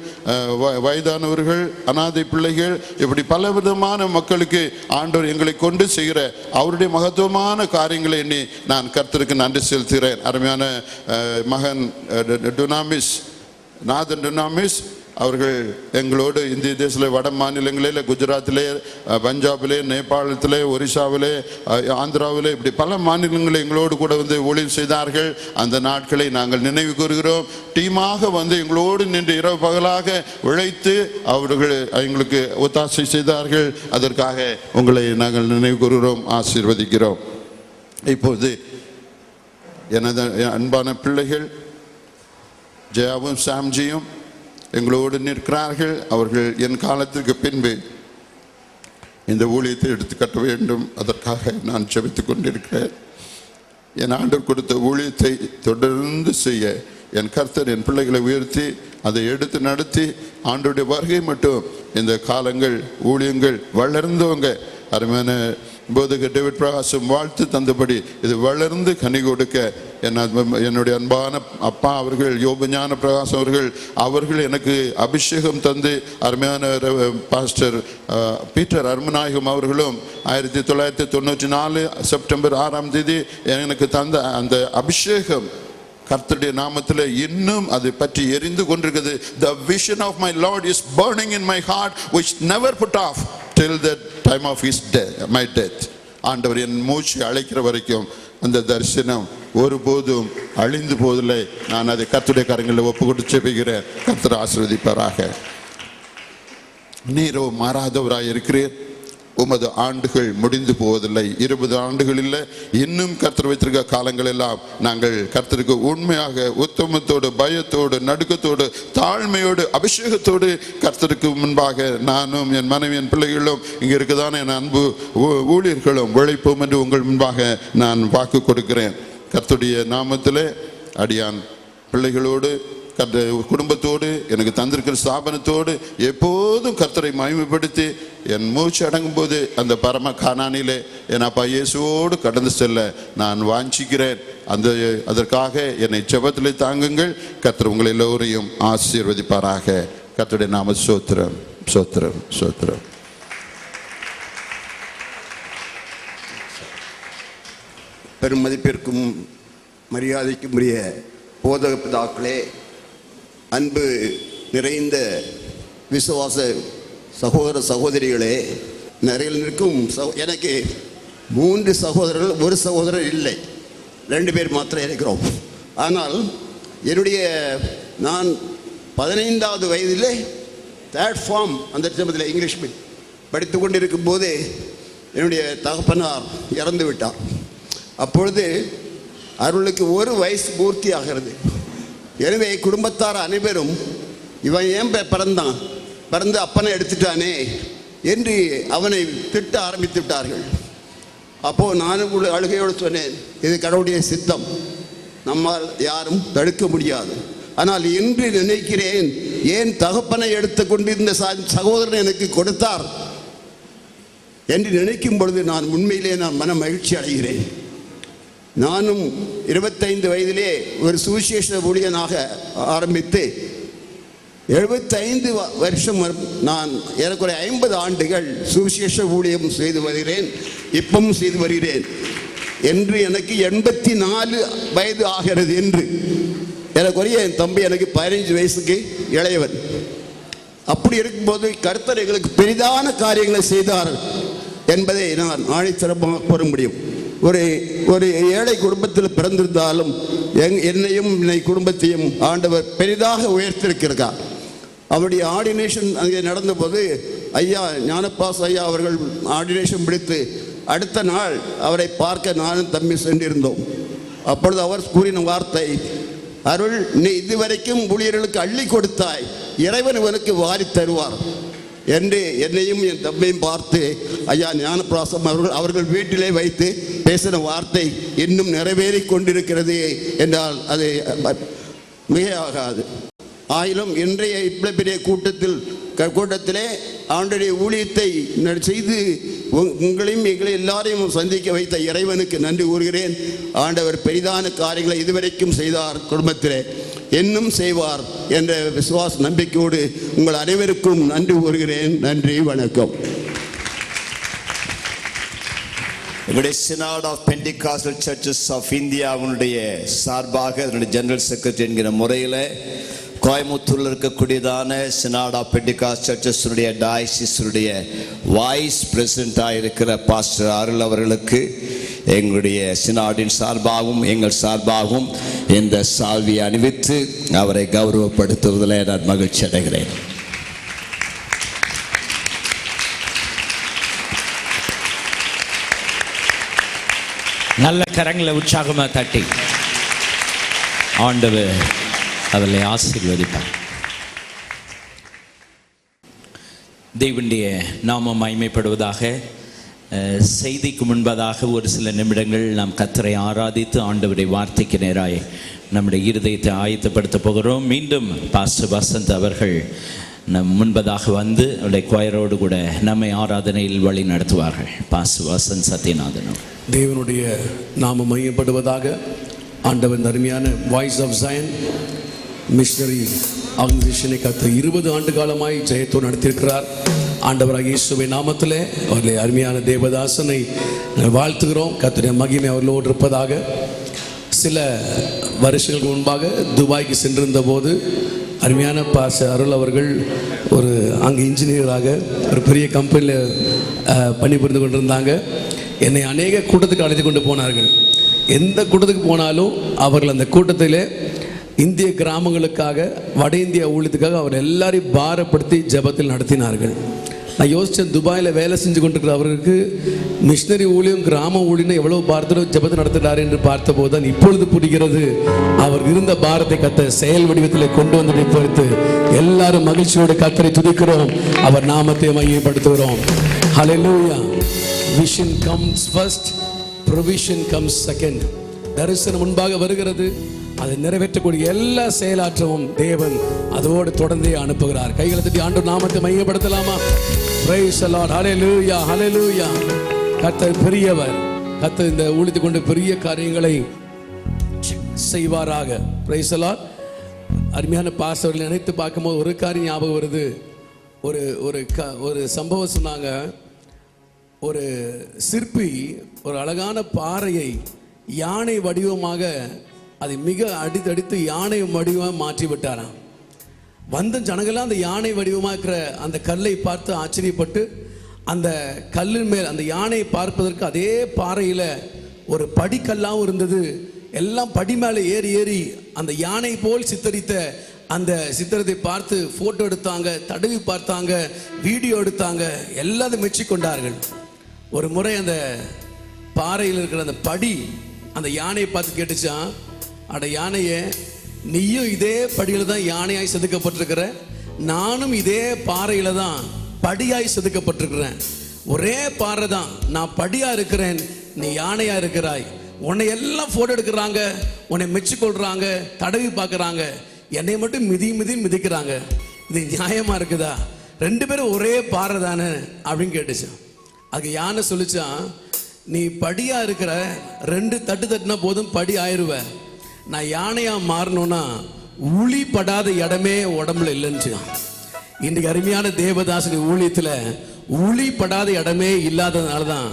வயதானவர்கள், அனாதை பிள்ளைகள், இப்படி பல விதமான மக்களுக்கு ஆண்டவர் எங்களை கொண்டு செய்கிற அவருடைய மகத்துவமான காரியங்களை எண்ணி நான் கர்த்தருக்கு நன்றி செலுத்துகிறேன். அருமையான மகன் டுனாமிஸ், நாதன் டுனாமிஸ் அவர்கள் எங்களோடு இந்திய தேசத்தில் வட மாநிலங்களில், குஜராத்திலே, பஞ்சாபிலே, நேபாளத்திலே, ஒரிசாவிலே, ஆந்திராவிலே, இப்படி பல மாநிலங்களில் எங்களோடு கூட வந்து ஊழியம் செய்தார்கள். அந்த நாட்களை நாங்கள் நினைவு கூறுகிறோம். டீமாக வந்து எங்களோடு நின்று இரவு பகலாக உழைத்து அவர்கள் எங்களுக்கு ஒத்தாசை செய்தார்கள். அதற்காக உங்களை நாங்கள் நினைவு கூறுகிறோம், ஆசீர்வதிக்கிறோம். இப்போது எனது அன்பான பிள்ளைகள் ஜெயாவும் சாம்ஜியும் எங்களோடு நிற்கிறார்கள். அவர்கள் என் காலத்திற்கு பின்பு இந்த ஊழியத்தை எடுத்து கட்ட வேண்டும், அதற்காக நான் ஜெபித்துக் கொண்டிருக்கிறேன். என் ஆண்டவர் கொடுத்த ஊழியத்தை தொடர்ந்து செய்ய என் கர்த்தர் என் பிள்ளைகளை உயர்த்தி அதை எடுத்து நடத்தி ஆண்டவருடைய வருகை மட்டும் இந்த காலங்கள் ஊழியங்கள் வளர்ந்தவங்க அருமையான போதகர் டேவிட் பிரகாசம் வாழ்த்து தந்தபடி இது வளர்ந்து கனி கொடுக்க என்னுடைய அன்பான அப்பா அவர்கள் யோபஞான பிரகாசம் அவர்கள் எனக்கு அபிஷேகம் தந்து அருமையான பாஸ்டர் பீட்டர் அருமநாயகம் அவர்களும் 1994 செப்டம்பர் 6ஆம் தேதி எனக்கு தந்த அந்த அபிஷேகம் கர்த்தருடைய நாமத்தில் இன்னும் அதை பற்றி எரிந்து கொண்டிருக்கிறது. The vision of my Lord is burning in my heart which never put off till the time of his death, my death. ஆண்டவர் என் மூச்சு அழைக்கிற வரைக்கும் அந்த தரிசனம் ஒருபோதும் அழிந்து போவதில்லை. நான் அதை கர்த்தருடைய கரங்களில் ஒப்பு கொடுத்து ஜெபிக்கிறேன். கர்த்தர் ஆசீர்வதிப்பாராக. நீரோ மாறாதவராய் இருக்கிறீர். உமது ஆண்டுகள் முடிந்து போவதில்லை. 20 ஆண்டுகள் இல்லை, இன்னும் கர்த்தர் வைத்திருக்க காலங்கள் எல்லாம் நாங்கள் கர்த்தருக்கு உண்மையாக உத்தமத்தோடு, பயத்தோடு, நடுக்கத்தோடு, தாழ்மையோடு, அபிஷேகத்தோடு கர்த்தருக்கு முன்பாக நானும் என் மனைவி என் பிள்ளைகளும் இங்கே இருக்குதான என் அன்பு ஊழியர்களும் உழைப்போம் என்று உங்கள் முன்பாக நான் வாக்கு கொடுக்கிறேன். கர்த்தருடைய நாமத்திலே அடியான் பிள்ளைகளோடு குடும்பத்தோடு எனக்கு தந்திருக்கிற ஸ்தாபனத்தோடு எப்போதும் கர்த்தரை மகிமைப்படுத்தி என் மூச்சு அடங்கும் போது அந்த பரம கானானிலே என் அப்பா இயேசுவோடு கடந்து செல்ல நான் வாஞ்சிக்கிறேன். அதற்காக என்னை ஜெபத்திலே தாங்குங்கள். கர்த்தர் உங்களை எல்லோரையும் ஆசீர்வதிப்பாராக. கர்த்தருடைய நாம ஸ்தோத்திரம், ஸ்தோத்திரம், ஸ்தோத்திரம். பெரும் மதிப்பிற்கும் மரியாதைக்கும் உரிய போதக பிதாக்களே, அன்பு நிறைந்த விசுவாச சகோதர சகோதரிகளே, நிறைய நிற்கும் எனக்கு 3 சகோதரர்கள், ஒரு சகோதரர் இல்லை, 2 பேர் மாத்திரம் இருக்கிறோம். ஆனால் நான் 15வது வயதிலே 3rd ஃபார்ம் அந்த சமயத்தில் இங்கிலீஷ் படித்து கொண்டிருக்கும் போது என்னுடைய தகப்பனார் இறந்து விட்டார். அப்பொழுது அவர்களுக்கு 1 வயசு பூர்த்தி ஆகிறது. எனவே குடும்பத்தார் அனைவரும் இவன் ஏன் பிறந்து அப்பனை எடுத்துட்டானே என்று அவனை திட்ட ஆரம்பித்து விட்டார்கள். அப்போது நானும் அழுகையோடு சொன்னேன், இது கடவுளுடைய சித்தம், நம்மால் யாரும் தடுக்க முடியாது. ஆனால் இன்று நினைக்கிறேன், ஏன் தகப்பனை எடுத்து கொண்டிருந்த சகோதரன் எனக்கு கொடுத்தார் என்று நினைக்கும் பொழுது நான் உண்மையிலே மன மகிழ்ச்சி அடைகிறேன். நானும் 25 வயதிலே ஒரு சுவிசேஷ ஊழியனாக ஆரம்பித்து 75 வருஷம் நான் ஏறக்குறைய 50 ஆண்டுகள் சுவிசேஷ ஊழியம் செய்து வருகிறேன், இப்பவும் செய்து வருகிறேன். என்று எனக்கு 84 வயது ஆகிறது. என்று ஏறக்குறைய என் தம்பி எனக்கு 15 வயசுக்கு இளையவன். அப்படி இருக்கும்போது கர்த்தர் எங்களுக்கு பெரிதான காரியங்களை செய்தார் என்பதை நான் ஆணித்தரமாக கூற முடியும். ஒரு ஏழை குடும்பத்தில் பிறந்திருந்தாலும் என்னையும் குடும்பத்தையும் ஆண்டவர் பெரிதாக உயர்த்திருக்கிறார். அவருடைய ஆர்டினேஷன் அங்கே நடந்தபோது ஐயா ஞானப்பாஸ் ஐயா அவர்கள் ஆர்டினேஷன் பிடித்து அடுத்த நாள் அவரை பார்க்க நானும் தம்பி சென்றிருந்தோம். அப்பொழுது அவர் கூறின வார்த்தை, அருள், நீ இதுவரைக்கும் ஊழியர்களுக்கு அள்ளி கொடுத்தாய், இறைவன் இவனுக்கு வாரி தருவார் என்று என்னையும் என் தம்பியும் பார்த்து ஐயா ஞானப்பிராசம் அவர்கள் வீட்டிலே வைத்து பேசின வார்த்தை இன்னும் நிறைவேறி கொண்டிருக்கிறது என்றால் அது மிகையாகாது. ஆயினும் இன்றைய இவ்வளவு பெரிய கூட்டத்திலே ஆண்டுடைய ஊழியத்தை செய்து உங்களையும் எங்களை எல்லாரையும் சந்திக்க வைத்த இறைவனுக்கு நன்றி கூறுகிறேன். ஆண்டவர் பெரிதான காரியங்களை இதுவரைக்கும் செய்தார், குடும்பத்திலே இன்னும் செய்வார் என்ற விசுவாச நம்பிக்கையோடு உங்கள் அனைவருக்கும் நன்றி கூறுகிறேன். நன்றி, வணக்கம். எங்களுடைய synod of Pentecostal churches of இந்தியாவுடைய சார்பாக அதனுடைய ஜெனரல் செக்ரட்டரி என்கிற முறையில் கோயம்புத்தூரில் இருக்கக்கூடியதான சினாட் ஆஃப் பெண்டிகாஸ்டல் சர்ச்சஸுடைய டயசிஸுடைய வைஸ் பிரசிடென்ட்டாக இருக்கிற பாஸ்டர் அருள் அவர்களுக்கு எங்களுடைய சினாடின் சார்பாகவும் எங்கள் சார்பாகவும் இந்த சால்வியை அணிவித்து அவரை கௌரவப்படுத்துவதில் நான் மகிழ்ச்சி அடைகிறேன். நல்ல கரங்களை உற்சாகமாக தட்டி ஆண்டவர் அவளை ஆசீர்வதிப்பார். தேவனுடைய நாமம் மகிமைப்படுவதாக. செய்திக்கு முன்பதாக ஒரு சில நிமிடங்கள் நாம் கர்த்தரை ஆராதித்து ஆண்டவருடைய வார்த்தைக்கு நேராய் நம்முடைய இருதயத்தை ஆயத்தப்படுத்த போகிறோம். மீண்டும் பாஸ்டர் வசந்த் அவர்கள் முன்பதாக வந்து அவருடைய கொயரோடு கூட நம்மை ஆராதனையில் வழி நடத்துவார்கள். பாஸ்டர் வசந்த் சத்யநாதன். தேவனுடைய நாமம் மையப்படுவதாக. ஆண்டவன் அருமையான வாய்ஸ் ஆஃப் ஜயன் மிஷனரி ஆர்கனைசேஷனை கத்த 20 ஆண்டு காலமாய் ஜெயத்தோடு நடத்தியிருக்கிறார். ஆண்டவராக இயேசுவின் நாமத்தில் அவர்களை அருமையான தேவதாசனை வாழ்த்துகிறோம். கர்த்தருடைய மகிமை அவர்களோடு இருப்பதாக. சில வருஷங்களுக்கு முன்பாக துபாய்க்கு சென்றிருந்த போது அருமையான பாஸ்டர் அருள் அவர்கள் அங்கே இன்ஜினியராக ஒரு பெரிய கம்பெனியில் பணிபுரிந்து கொண்டிருந்தாங்க. என்னை அநேக கூட்டத்துக்கு அழைத்து கொண்டு போனார்கள். எந்த கூட்டத்துக்கு போனாலும் அவர்கள் அந்த கூட்டத்தில் இந்திய கிராமங்களுக்காக வட இந்திய ஊழியத்துக்காக அவர் எல்லாரையும் பாரப்படுத்தி ஜெபத்தில் நடத்தினார்கள். நான் யோசித்தேன், துபாயில் வேலை செஞ்சு கொண்டிருக்கிற அவருக்கு மிஷினரி ஊழியம் கிராம ஊழியம் எவ்வளோ பாரத்தோடு ஜெபத்தை நடத்துகிறார் என்று பார்த்தபோது தான் இப்பொழுது புரிகிறது அவர் இருந்த பாரத்தை கத்த செயல் வடிவத்தில் கொண்டு வந்ததை பொறுத்து எல்லாரும் மகிழ்ச்சியோடு கத்தரை துதிக்கிறோம், அவர் நாமத்தை மையப்படுத்துகிறோம். ஹல்லேலூயா. Vision comes first, provision comes second. தரிசனம் முன்பாக வருகிறது, அதை நிறைவேற்றக்கூடிய எல்லா செயலாற்றவும் தேவன் அதோடு தொடர்ந்தே அனுப்புகிறார். கைகளை தட்டி ஆண்டவர் நாமத்தை மையப்படுத்தலாமா? Praise the Lord. Hallelujah, hallelujah. கர்த்தர் பெரியவர். கர்த்தர் இந்த ஊழியத்தை கொண்டு பெரிய காரியங்களை செய்வாராக. Praise the Lord. அருமையான பாஸ்டர்களை நினைத்து பார்க்கும்போது ஒரு காரியம் ஞாபகம் வருது. ஒரு சம்பவம் சொன்னாங்க. ஒரு சிற்பி ஒரு அழகான பாறையை யானை வடிவமாக அதை மிக அடித்து யானை வடிவமாக மாற்றி விட்டாராம். வந்த ஜனங்கள்லாம் அந்த யானை வடிவமாக இருக்கிற அந்த கல்லை பார்த்து ஆச்சரியப்பட்டு அந்த கல்லின் மேல் அந்த யானையை பார்ப்பதற்கு அதே பாறையில் ஒரு படிக்கல்லாகவும் இருந்தது. எல்லாம் படி மேலே ஏறி ஏறி அந்த யானை போல் சித்தரித்த அந்த சித்திரத்தை பார்த்து ஃபோட்டோ எடுத்தாங்க, தடவி பார்த்தாங்க, வீடியோ எடுத்தாங்க, எல்லாத்தையும் மெச்சிக்கொண்டார்கள். ஒரு முறை அந்த பாறையில் இருக்கிற அந்த படி அந்த யானையை பார்த்து கேட்டுச்சான், அட யானையே, நீயும் இதே படியில் தான் யானையாய் செதுக்கப்பட்டிருக்கிற, நானும் இதே பாறையில் தான் படியாய் செதுக்கப்பட்டிருக்கிறேன். ஒரே பாறை தான், நான் படியா இருக்கிறேன், நீ யானையா இருக்கிறாய். உன்னை எல்லாம் ஃபோட்டோ எடுக்கிறாங்க, உன்னை மெச்சிக்கொள்றாங்க, தடவி பார்க்குறாங்க, என்னை மட்டும் மிதிக்கிறாங்க. இது நியாயமா இருக்குதா? 2 பேரும் ஒரே பாறை தானே அப்படின்னு கேட்டுச்சான். அதுக்கு யானை சொல்லிச்சான், நீ படியா இருக்கிற, 2 தட்டு தட்டுனா போதும் படி ஆயிருவ. நான் யானையா மாறணும்னா உளி படாத இடமே உடம்புல இல்லைன்னு. இன்றைக்கு அருமையான தேவதாசனி ஊழியத்துல உளி படாத இடமே இல்லாததுனால தான்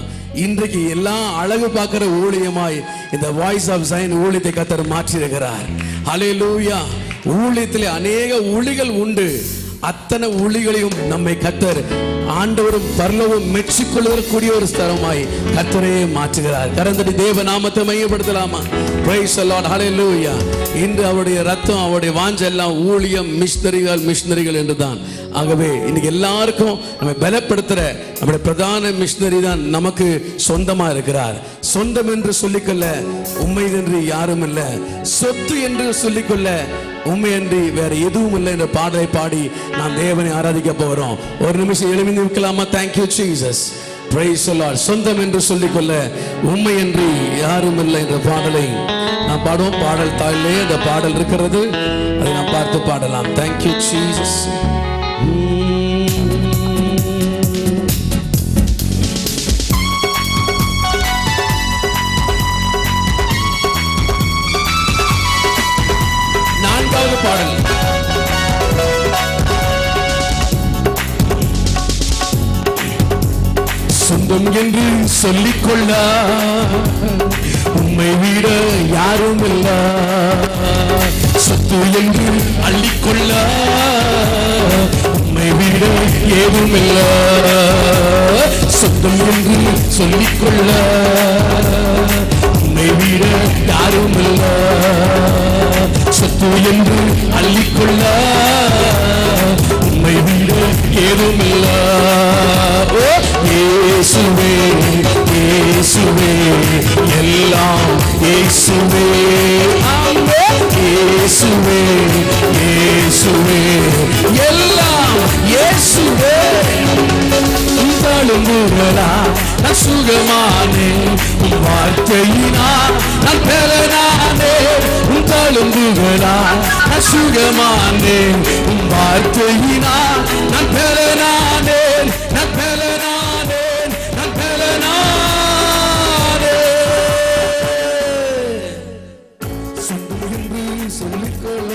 இன்றைக்கு எல்லாம் அழகு பார்க்கிற ஊழியமாய் இந்த வாய்ஸ் ஆஃப் சைன் ஊழியத்தை கர்த்தர் மாற்றி இருக்கிறார். ஹல்லேலூயா. ஊழியத்திலே அநேக உளிகள் உண்டு. அத்தனை உளிகளையும் நம்மை கர்த்தர் ஆண்டவரும் பரலோகம் மெச்சிக்கொள்ளக்கூடிய ஒரு ஸ்தலமாய் கர்த்தரையே மாற்றுகிறார். கரந்தடி தேவ நாமத்தை மையப்படுத்தலாமா? Praise the Lord. ஹல்லேலூயா. இன்று அவருடைய ரத்தம், அவருடைய வாஞ்சை எல்லாம் ஊழியம், மிஷனரிகள் என்றுதான். ஆகவே இன்னைக்கு எல்லாருக்கும் நம்ம பலப்படுத்துற நம்முடைய பிரதான மிஷனரி தான் நமக்கு சொந்தமா இருக்கிறார். சொந்தம் என்று சொல்லிக்கொள்ள உண்மை என்று யாரும் இல்லை, சொத்து என்று சொல்லிக்கொள்ள உண்மையன்றி வேற எதுவும் இல்லை என்ற பாடலை பாடி நாம் தேவனை ஆராதிக்க போகிறோம். ஒரு நிமிஷம் எழுந்து நிற்கலாமா? Thank you Jesus. Praise the Lord. சொந்தம் என்று சொல்லிக்கொள்ள உண்மையன்றி யாரும் இல்லை என்ற பாடலை நாம் பாடுவோம். பாடல் தாளிலே அந்த பாடல் இருக்கிறது, அதை நாம் பார்த்து பாடலாம். Thank you Jesus. நான்காவது பாடல். சொந்தம் என்று சொல்லிக்கொள்ள உம்மை விட யாரும் இல்ல, சொத்து என்று அள்ளிக்கொள்ள உம்மை விட ஏதும் இல்ல. சொந்தம் என்று சொல்லிக்கொள்ள உம்மை விட யாரும் இல்ல, சொத்து என்று அள்ளிக்கொள்ள உம்மை விட ஏதும் இல்ல. இயேசுவே இயேசுவே எல்லாம் இயேசுவே, இயேசுவே இயேசுவே எல்லாம் இயேசுவே. தழும்புகளா நான் சுகமானே, உன் வார்த்தையினா நான் பெறனானே. உன் தழும்புகளா நான் சுகமானே, உன் வார்த்தையினா நான் பெறனானே, நான் பெறனானே, நான் பெறனானே. சொந்தம் என்று சொல்லிக்கொள்ள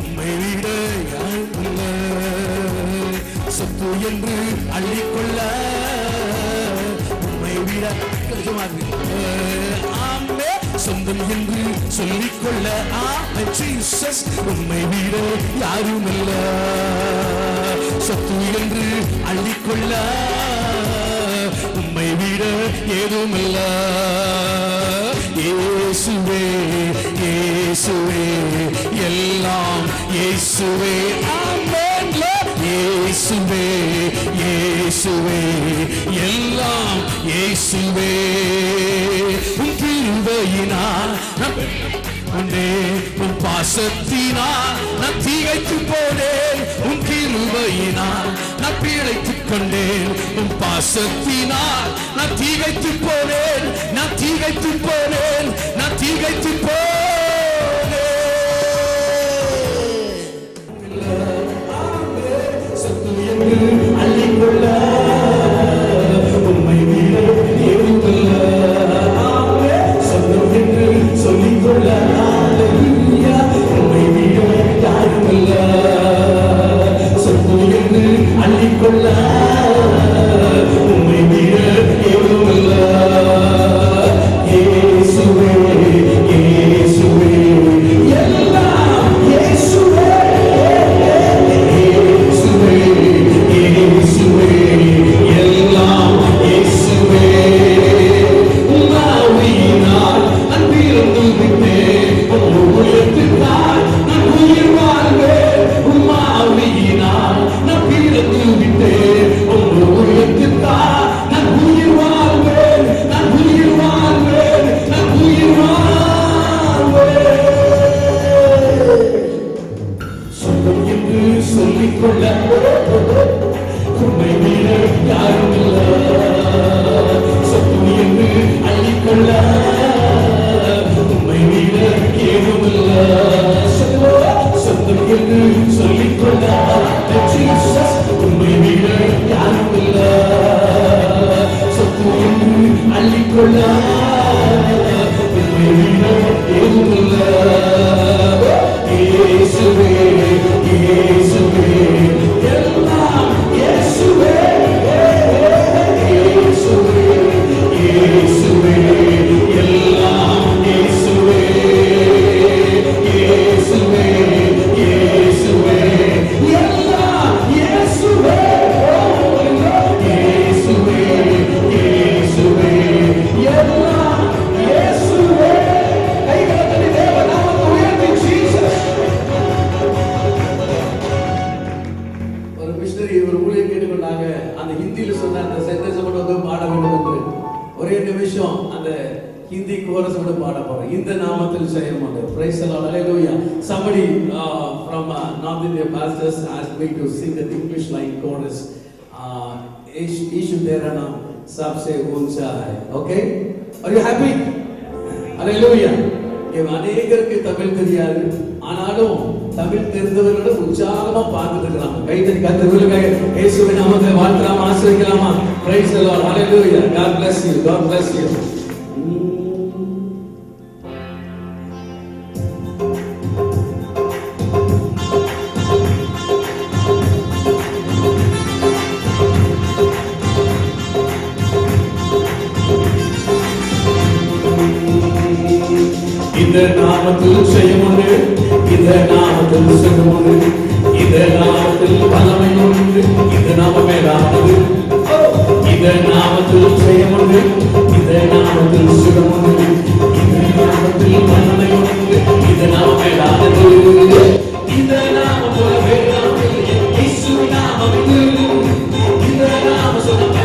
உம்மை விட யாரும் இல்லை, சொத்து என்று அள்ளிக்கொள்ள உம்மை விட ஆமே. சொந்தம் என்று சொல்லிக்கொள்ள ஜீசஸ் உம்மை விட யாரும் இல்ல, சொத்து என்று அள்ளிக்கொள்ள உம்மை விட ஏதும் இல்ல. இயேசுவே இயேசுவே எல்லாம் இயேசுவே, ஆமென். இயேசுவே இயேசுவே எல்லாம் இயேசுவே. உன் கிருபையினால் உன் பாசத்தினால் நான் திகைத்து போனேன். உன் கிருபையினால் நான் பிழைத்துக் கொண்டேன். உன் பாசத்தினால் நான் திகைத்து போனேன், நான் திகைத்து போனேன், நான் திகைத்து போனேன். அள்ளிக்கொள்ள உம்மை விட ஏதும் இல்ல, சொந்தம் என்று சொல்லிக்கொள்ள உம்மை விட யாரும் இல்ல, சொந்தம் என்று அள்ளிக்கொள்ள உம்மை விட ஏதும் இல்ல. இயேசுவே பாட போறோம். இந்த நாமத்தில் ஜெயம் உண்டு. Praise the Lord. Hallelujah. Somebody from North India pastors asked me to sing the English line chorus. Ishu tera naam sabse uncha hai. Okay? Are you happy? Hallelujah. அநேகருக்கு தமிழ் தெரியாது, ஆனாலும் தமிழ் தெரிந்தவர்களோட உற்சாகமா பார்த்துட்டு இருக்கலாம். கைத்தறி கத்தவர்களுக்கு இயேசுவின் நாமத்தை வாழ்த்தலாமா, ஆசீர்வதிக்கலாமா? Praise the Lord. Hallelujah. God bless you. God bless you. இந்த நாமத்தில் ஜெயம் உண்டு, இந்த நாமத்தில் சுகம் உண்டு, இந்த நாமத்தில் வல்லமை உண்டு, இந்த நாமம் மேலானது. இந்த நாமத்தில் ஜெயம் உண்டு, இந்த நாமத்தில் சுகம் உண்டு, இந்த நாமத்தில் வல்லமை உண்டு, இந்த நாமம் மேலானது. இந்த நாமம் போல வேறாமல் இயேசுவின் நாமம் இது. இந்த நாமம் சொல்லுங்க,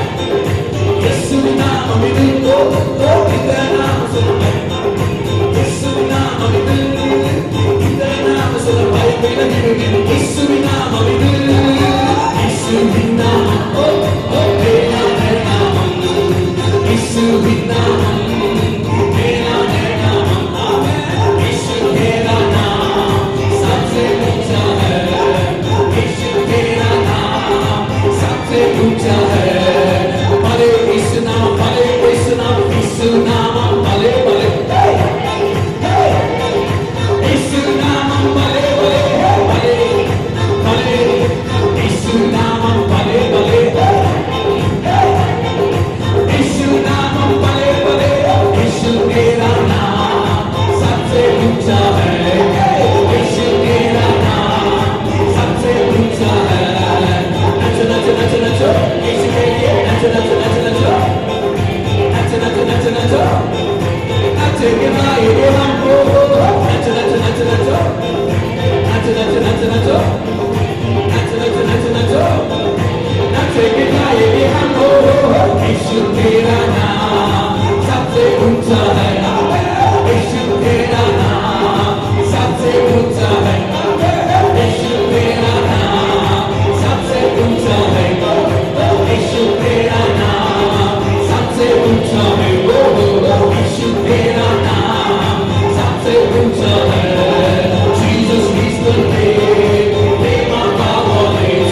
இயேசுவின் நாமம் இது. இந்த நாமம் சொல்லுங்க, இயேசுவின் நாமம் இது. இந்த நாமம் சொல்ல பயப்பட வேண்டும். இயேசுவின் நாமம் இது. இயேசுவின் நாமம், மேலான நாமம். இயேசுவின் நாமம், மேலான நாமம். இயேசு மேலா நாम सबसे ऊंचा है. इश्क मेरा नाम सबसे ऊंचा है. भले इस नाम, भले इस नाम, इस नाम भले भले, इस नाम भले भले भले भले, इस नाम भले भले, इस नाम भले भले. इस मेरा नाम सबसे ऊंचा है. इस मेरा नाम सबसे ऊंचा है. नच नच नच नच, इसके लिए नच नच नच नच, नच नच नच नच, नच के गाएंगे हमको. नच नच नच नच, नच नच नच नच, नच नच नच नच, नच के गाएंगे हमको. यीशु तेरा नाम सबसे ऊंचा है. यीशु तेरा नाम सबसे ऊंचा है. यीशु तेरा नाम सबसे ऊंचा है. यीशु तेरा नाम सबसे ऊंचा है. यीशु तेरा नाम सबसे ऊंचा है. Jesus is the name, name of power name.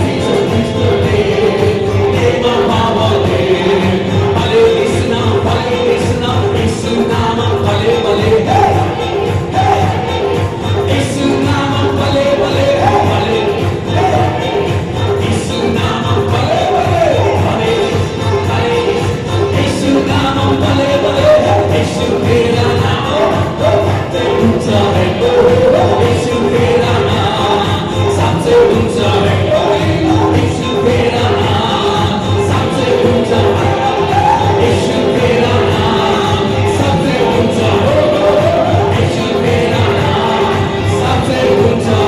Jesus is the name, name of power name. भले इस नाम, भले इस नाम, इस नाम भले भले, इस नाम भले भले भले, इस नाम भले भले भले भले, इस नाम भले भले. यीशु तेरा नाम सबसे ऊंचा है. यीशु तेरा नाम सबसे ऊंचा है. यीशु तेरा नाम सबसे ऊंचा है. यीशु तेरा नाम सबसे ऊंचा है. यीशु तेरा नाम सबसे ऊंचा.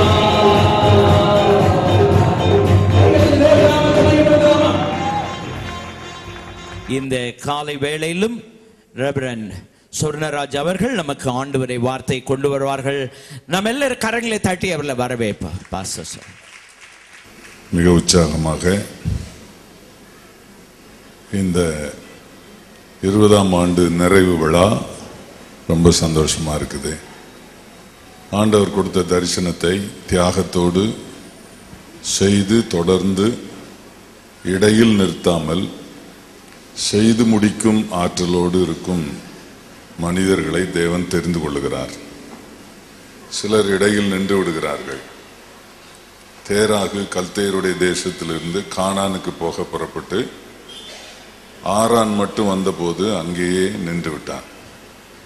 இந்த காலை வேளையிலும் ரெவரண்ட் சொர்ணராஜ் அவர்கள் நமக்கு ஆண்டவரை வார்த்தை கொண்டு வருவார்கள். நம்ம எல்லாரும் கரங்களை தட்டி அவர்களை வரவேற்போம். Pastor sir. மிக உற்சாகமாக இந்த 20ஆம் ஆண்டு நிறைவு விழா ரொம்ப சந்தோஷமா இருக்குது. ஆண்டவர் கொடுத்த தரிசனத்தை தியாகத்தோடு செய்து தொடர்ந்து இடையில் நிறுத்தாமல் செய்து முடிக்கும் ஆற்றலோடு இருக்கும் மனிதர்களை தேவன் தெரிந்து கொள்ளுகிறார். சிலர் இடையில் நின்று விடுகிறார்கள். தேராகு கல்தேயருடைய தேசத்திலிருந்து கானானுக்கு போக புறப்பட்டு ஆரான் மட்டும் வந்தபோது அங்கேயே நின்று விட்டான்.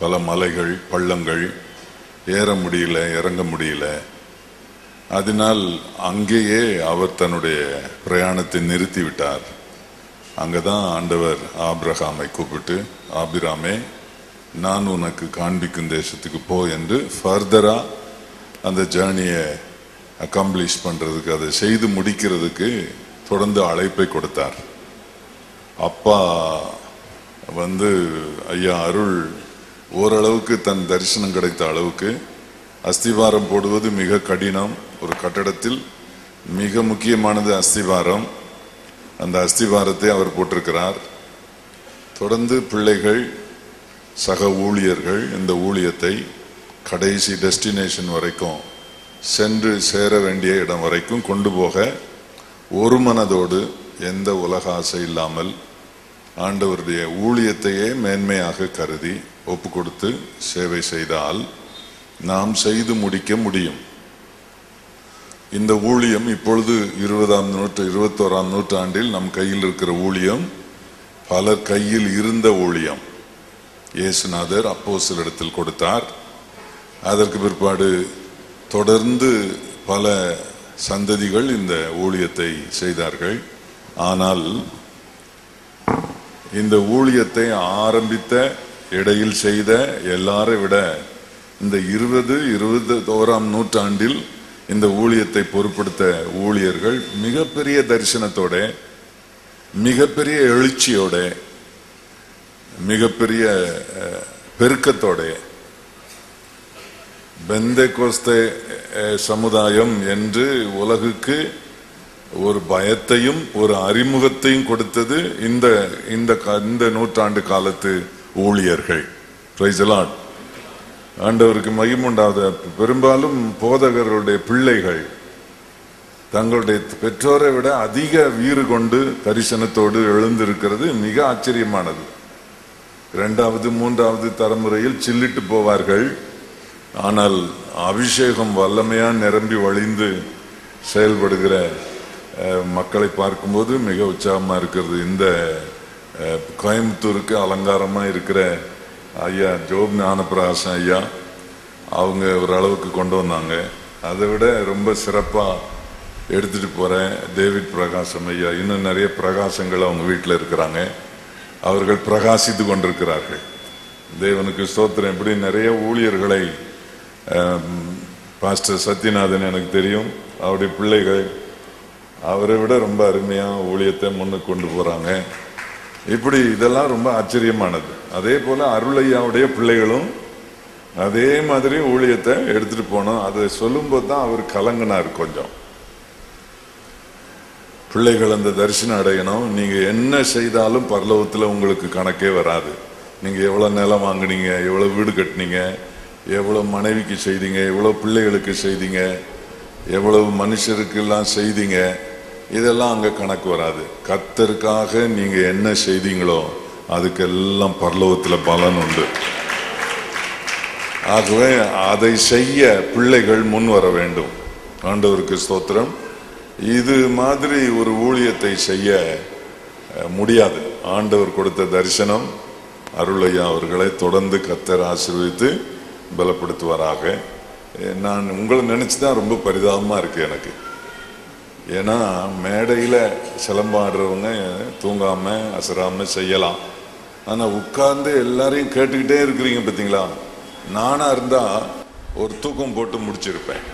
பல மலைகள் பள்ளங்கள், ஏற முடியல இறங்க முடியல. அதனால் அங்கேயே அவர் தன்னுடைய பிரயாணத்தை நிறுத்தி விட்டார். அங்கதான் ஆண்டவர் ஆபிரகாமை கூப்பிட்டு, ஆபிராமே நான் உனக்கு காண்பிக்கும் தேசத்துக்கு போ என்று ஃபர்தரா அந்த ஜேர்னியை அக்காம்ப்ளிஷ் பண்றதுக்கு, அதை செய்து முடிக்கிறதுக்கு தொடர்ந்து அழைப்பை கொடுத்தார். அப்பா ஐயா அருள் ஓரளவுக்கு தன் தரிசனம் கிடைத்த அளவுக்கு அஸ்திவாரம் போடுவது மிக கடினம். ஒரு கட்டடத்தில் மிக முக்கியமானது அஸ்திவாரம். அந்த அஸ்திவாரத்தை அவர் போட்டிருக்கிறார். தொடர்ந்து பிள்ளைகள், சக ஊழியர்கள் இந்த ஊழியத்தை கடைசி டெஸ்டினேஷன் வரைக்கும், சென்று சேர வேண்டிய இடம் வரைக்கும் கொண்டு போக ஒரு மனதோடு, எந்த உலக ஆசை இல்லாமல் ஆண்டவருடைய ஊழியத்தையே மேன்மையாக கருதி ஒப்பு கொடுத்து சேவை செய்தால் நாம் செய்து முடிக்க முடியும். இந்த ஊழியம் இப்பொழுது 21ஆம் நூற்றாண்டில் நம் கையில் இருக்கிற ஊழியம் பலர் கையில் இருந்த ஊழியம். இயேசுநாதர் அப்போஸ்தலரிடத்தில் கொடுத்தார். அதற்கு பிற்பாடு தொடர்ந்து பல சந்ததிகள் இந்த ஊழியத்தை செய்தார்கள். ஆனால் இந்த ஊழியத்தை ஆரம்பித்த, இடையில் செய்த எல்லாரை விட இந்த 21ஆம் நூற்றாண்டில் இந்த ஊழியத்தை பொறுப்படுத்த ஊழியர்கள் மிகப்பெரிய தரிசனத்தோட, மிகப்பெரிய எழுச்சியோட, மிகப்பெரிய பெருக்கத்தோட, பெந்தேகோஸ்தே சமுதாயம் என்று உலகுக்கு ஒரு பயத்தையும் ஒரு அறிமுகத்தையும் கொடுத்தது இந்த நூற்றாண்டு காலத்து ஊழியர்கள். Praise the Lord. ஆண்டவருக்கு மகிமுண்டாவது. பெரும்பாலும் போதகர்களுடைய பிள்ளைகள் தங்களுடைய பெற்றோரை விட அதிக வீறு கொண்டு தரிசனத்தோடு எழுந்திருக்கிறது மிக ஆச்சரியமானது. 2வது 3வது தலைமுறையில் சில்லிட்டு போவார்கள். ஆனால் அபிஷேகம் வல்லமையா நிரம்பி வழிந்து செயல்படுகிற மக்களை பார்க்கும்போது மிக உற்சாகமா இருக்கிறது. இந்த கோயம்புத்தூருக்கு அலங்காரமா இருக்கிற ஐயா ஜோப் ஞானப்பிரகாசம் ஐயா, அவங்க ஒரு அளவுக்கு கொண்டு வந்தாங்க. அதை விட ரொம்ப சிறப்பா எடுத்துட்டு போறேன் டேவிட் பிரகாசம் ஐயா. இன்னும் நிறைய பிரகாசங்கள் அவங்க வீட்டில் இருக்கிறாங்க. அவர்கள் பிரகாசித்து கொண்டிருக்கிறார்கள். தேவனுக்கு ஸ்தோத்திரம். இப்படி நிறைய ஊழியர்களை, பாஸ்டர் சத்யநாதன் எனக்கு தெரியும், அவருடைய பிள்ளைகள் அவரை விட ரொம்ப அருமையா ஊழியத்தை முன்னுக்கு கொண்டு போறாங்க. இப்படி இதெல்லாம் ரொம்ப ஆச்சரியமானது. அதே போல அருளையாவுடைய பிள்ளைகளும் அதே மாதிரி ஊழியத்தை எடுத்துட்டு போனோம். அதை சொல்லும் போது தான் அவர் கலங்கினார் கொஞ்சம். பிள்ளைகள் அந்த தரிசனம் அடையணும். நீங்க என்ன செய்தாலும் பரலோகத்துல உங்களுக்கு கணக்கே வராது. நீங்க எவ்வளவு நிலம் வாங்கினீங்க, எவ்வளவு வீடு கட்டினீங்க, எவ்வளவு மனைவிக்கு செய்தீங்க, எவ்வளவு பிள்ளைகளுக்கு செய்தீங்க, எவ்வளவு மனுஷருக்கு எல்லாம் செய்தீங்க, இதெல்லாம் அங்க கணக்கு வராது. கர்த்தருக்காக நீங்க என்ன செய்தீங்களோ அதுக்கெல்லாம் பரலோகத்துல பலன் உண்டு. ஆகவே அதை செய்ய பிள்ளைகள் முன் வர வேண்டும். ஆண்டவருக்கு ஸ்தோத்திரம். இது மாதிரி ஒரு ஊழியத்தை செய்ய முடியாது. ஆண்டவர் கொடுத்த தரிசனம் அருளையா அவர்களை தொடர்ந்து கர்த்தர் ஆசீர்வதித்து பலப்படுத்துவாராக. நான் உங்களை நினைச்சுதான் ரொம்ப பரிதாபமா இருக்கு எனக்கு. ஏன்னா மேடையில சிலம்பாடுறவங்க தூங்காம அசராம செய்யலாம். ஆனா உட்கார்ந்து எல்லாரையும் கேட்டுக்கிட்டே இருக்கிறீங்க பார்த்தீங்களா. நானா இருந்தா ஒரு தூக்கம் போட்டு முடிச்சிருப்பேன்.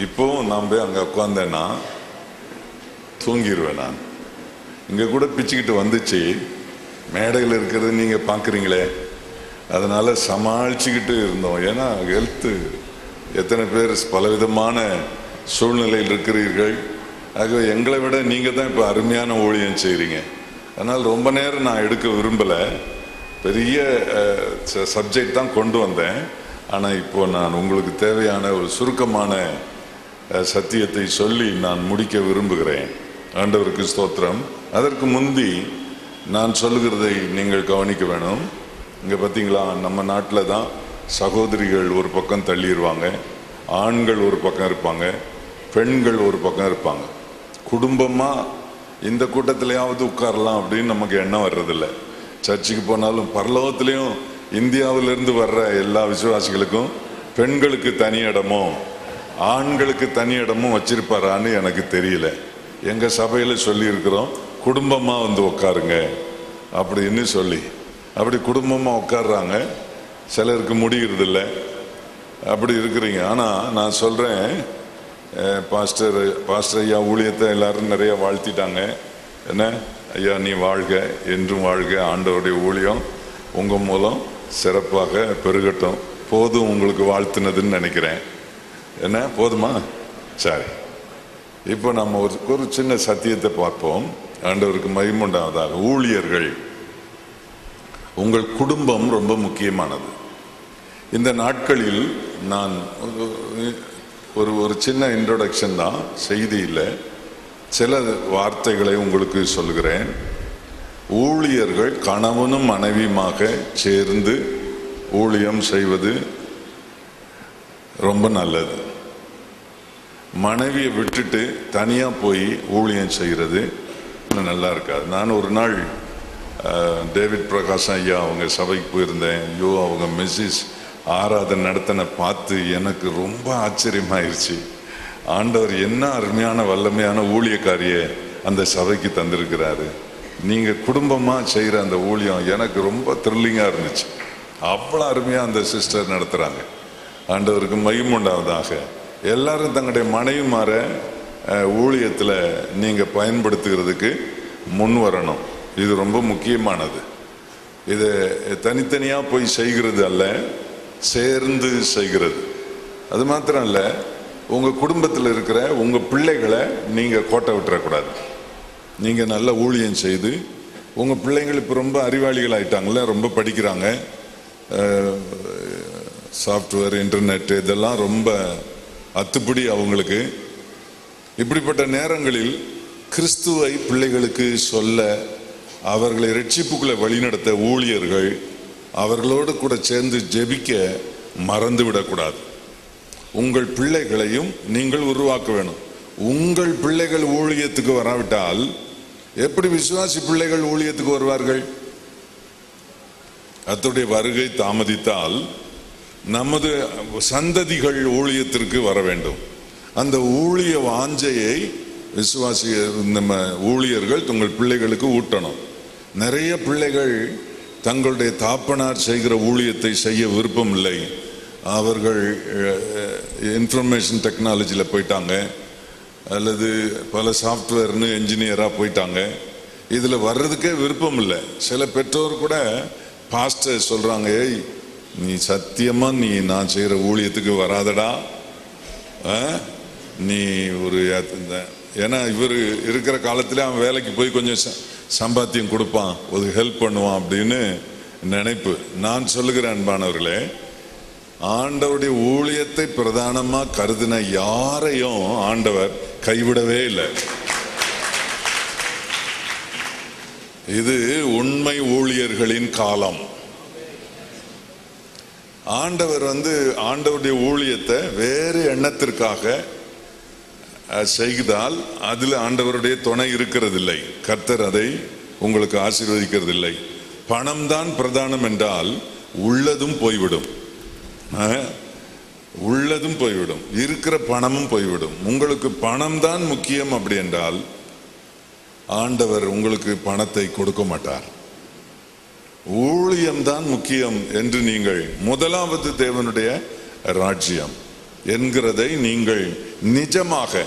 இப்போவும் நான் போய் அங்க உட்கார்ந்தேன்னா தூங்கிடுவேன். நான் இங்க கூட பிச்சுக்கிட்டு வந்துச்சு. மேடையில் இருக்கிறது நீங்க பாக்குறீங்களே, அதனால சமாளிச்சுக்கிட்டு இருந்தோம். ஏன்னா ஹெல்த்து, எத்தனை பேர் பலவிதமான சூழ்நிலையில் இருக்கிறீர்கள். ஆகவே எங்களை விட நீங்க தான் இப்ப அருமையான ஊழியம் செய்றீங்க. அதனால் ரொம்ப நேரம் நான் எடுக்க விரும்பல. பெரிய சப்ஜெக்ட் தான் கொண்டு வந்தேன். ஆனா இப்போ நான் உங்களுக்கு தேவையான ஒரு சுருக்கமான சத்தியத்தை சொல்லி நான் முடிக்க விரும்புகிறேன். ஆண்டவருக்கு ஸ்தோத்திரம். அதற்கு முந்தி நான் சொல்லுகிறதை நீங்கள் கவனிக்க வேணும். இங்க பார்த்தீங்களா, நம்ம நாட்டில் தான் சகோதரிகள் ஒரு பக்கம் தள்ளிடுவாங்க, ஆண்கள் ஒரு பக்கம் இருப்பாங்க, பெண்கள் ஒரு பக்கம் இருப்பாங்க. குடும்பமா இந்த கூட்டத்திலேயாவது உட்காரலாம் அப்படின்னு நமக்கு எண்ணம் வர்றதில்லை. சர்ச்சுக்கு போனாலும் பரலோகத்திலையும் இந்தியாவிலிருந்து வர்ற எல்லா விசுவாசிகளுக்கும் பெண்களுக்கு தனி இடமும் ஆண்களுக்கு தனி இடமும் வச்சிருப்பாரான்னு எனக்கு தெரியல. எங்க சபையில சொல்லி இருக்கிறோம், குடும்பமா வந்து உட்காருங்க அப்படின்னு சொல்லி. அப்படி குடும்பமா உட்கார்றாங்க. சிலருக்கு முடிகிறது இல்லை. அப்படி இருக்கிறீங்க. ஆனா நான் சொல்றேன், பாஸ்டர் ஐயா ஊழியத்தை எல்லாரும் நிறைய வாழ்த்திட்டாங்க. என்ன ஐயா, நீ வாழ்க, என்றும் வாழ்க. ஆண்டவருடைய ஊழியம் உங்க மூலம் சிறப்பாக பெருகட்டும். போதும் உங்களுக்கு வாழ்த்துனதுன்னு நினைக்கிறேன். என்ன போதுமா? சரி, இப்போ நம்ம ஒரு சின்ன சத்தியத்தை பார்ப்போம். ஆண்டவருக்கு மகிமை உண்டாவதாக. ஊழியர்கள், உங்கள் குடும்பம் ரொம்ப முக்கியமானது. இந்த நாட்களில் நான் ஒரு சின்ன இன்ட்ரோடக்ஷன் தான், செய்தியில் சில வார்த்தைகளை உங்களுக்கு சொல்கிறேன். ஊழியர்கள் கணவனும் மனைவியுமாக சேர்ந்து ஊழியம் செய்வது ரொம்ப நல்லது. மனைவியை விட்டுட்டு தனியாக போய் ஊழியம் செய்கிறது நல்லா இருக்காது. நான் ஒரு நாள் டேவிட் பிரகாசம் ஐயா அவங்க சபைக்கு போயிருந்தேன். ஐயோ, அவங்க மிஸ்ஸஸ் ஆராதனை நடத்தின பார்த்து எனக்கு ரொம்ப ஆச்சரியமாயிருச்சு. ஆண்டவர் என்ன அருமையான வல்லமையான ஊழியக்காரியை அந்த சபைக்கு தந்திருக்கிறாரு. நீங்கள் குடும்பமாக செய்கிற அந்த ஊழியம் எனக்கு ரொம்ப த்ரில்லிங்காக இருந்துச்சு. அவ்வளோ அருமையாக அந்த சிஸ்டர் நடத்துகிறாங்க. ஆண்டவருக்கு மகிமை உண்டாவதாக. எல்லாரும் தங்களுடைய மனைவிமார ஊழியத்தில் நீங்கள் பயன்படுத்துகிறதுக்கு முன் வரணும். இது ரொம்ப முக்கியமானது. இது தனித்தனியாக போய் செய்கிறது அல்ல, சேர்ந்து செய்கிறது. அது மாத்திரம் இல்லை, உங்கள் குடும்பத்தில் இருக்கிற உங்கள் பிள்ளைகளை நீங்கள் கோட்டை விட்டுறக்கூடாது. நீங்கள் நல்ல ஊழியம் செய்து உங்கள் பிள்ளைங்கள் இப்போ ரொம்ப அறிவாளிகள் ஆகிட்டாங்களே, ரொம்ப படிக்கிறாங்க, சாஃப்ட்வேர், இன்டர்நெட் இதெல்லாம் ரொம்ப அத்துப்படி அவங்களுக்கு. இப்படிப்பட்ட நேரங்களில் கிறிஸ்துவை பிள்ளைகளுக்கு சொல்ல, அவர்களை ரட்சிப்புக்குள்ளே வழிநடத்த ஊழியர்கள் அவர்களோடு கூட சேர்ந்து ஜெபிக்க மறந்து விடக்கூடாது. உங்கள் பிள்ளைகளையும் நீங்கள் உருவாக்க வேணும். உங்கள் பிள்ளைகள் ஊழியத்துக்கு வராவிட்டால் எப்படி விசுவாசி பிள்ளைகள் ஊழியத்துக்கு வருவார்கள்? கர்த்தருடைய வருகை தாமதித்தால் நமது சந்ததிகள் ஊழியத்திற்கு வர வேண்டும். அந்த ஊழிய வாஞ்சையை விசுவாசி நம்ம ஊழியர்கள் உங்கள் பிள்ளைகளுக்கு ஊட்டணும். நிறைய பிள்ளைகள் தங்களுடைய தாப்பனார் செய்கிற ஊழியத்தை செய்ய விருப்பம் இல்லை. அவர்கள் இன்ஃபர்மேஷன் டெக்னாலஜியில் போயிட்டாங்க, அல்லது பல சாஃப்ட்வேர்னு என்ஜினியராக போயிட்டாங்க. இதில் வர்றதுக்கே விருப்பம் இல்லை. சில பெற்றோர் கூட பாஸ்டர் சொல்கிறாங்க, ஏய் நீ சத்தியமாக நீ நான் செய்கிற ஊழியத்துக்கு வராதடா, நீ ஒரு ஏன்னா இவர் இருக்கிற காலத்தில் அவன் வேலைக்கு போய் கொஞ்சம் சம்பாத்தியம் கொடுப்பான், ஒரு ஹெல்ப் பண்ணுவான் அப்படின்னு நினைப்பு. நான் சொல்லுகிறேன் அன்பானவர்களே, ஆண்டவருடைய ஊழியத்தை பிரதானமாக கருதின யாரையும் ஆண்டவர் கைவிடவே இல்லை. இது உண்மை ஊழியர்களின் காலம். ஆண்டவர் ஆண்டவருடைய ஊழியத்தை வேறு எண்ணத்திற்காக செய்தால் அதில் ஆண்டவருடைய துணை இருக்கிறதில்லை. கர்த்தர் அதை உங்களுக்கு ஆசீர்வதிக்கிறதில்லை. பணம் தான் பிரதானம் என்றால் உள்ளதும் போய்விடும், உள்ளதும் போய்விடும், இருக்கிற பணமும் போய்விடும். உங்களுக்கு பணம் தான் முக்கியம் அப்படி என்றால் ஆண்டவர் உங்களுக்கு பணத்தை கொடுக்க மாட்டார். ஊழியம்தான் முக்கியம் என்று நீங்கள் முதலாவது தேவனுடைய ராஜ்யம் என்கிறதை நீங்கள் நிஜமாக,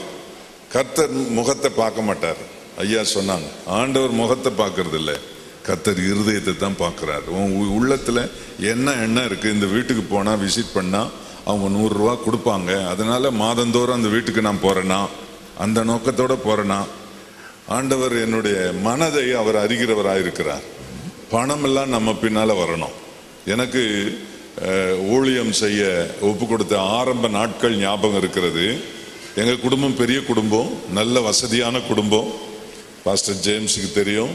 கர்த்தர் முகத்தை பார்க்க மாட்டார். ஐயா சொன்னாங்க, ஆண்டவர் முகத்தை பார்க்கறது இல்லை, கர்த்தர் இருதயத்தை தான் பார்க்குறாரு. உன் உள்ளத்தில் என்ன எண்ணம் இருக்குது? இந்த வீட்டுக்கு போனால் விசிட் பண்ணால் அவங்க 100 ரூபா கொடுப்பாங்க, அதனால மாதந்தோறும் அந்த வீட்டுக்கு நான் போகிறேன்னா, அந்த நோக்கத்தோடு போகிறேன்னா, ஆண்டவர் என்னுடைய மனதை அவர் அறிகிறவராக இருக்கிறார். பணமெல்லாம் நம்ம பின்னால் வரணும். எனக்கு ஊழியம் செய்ய ஒப்பு கொடுத்த ஆரம்ப நாட்கள் ஞாபகம் இருக்கிறது. எங்கள் குடும்பம் பெரிய குடும்பம், நல்ல வசதியான குடும்பம். பாஸ்டர் ஜேம்ஸுக்கு தெரியும்.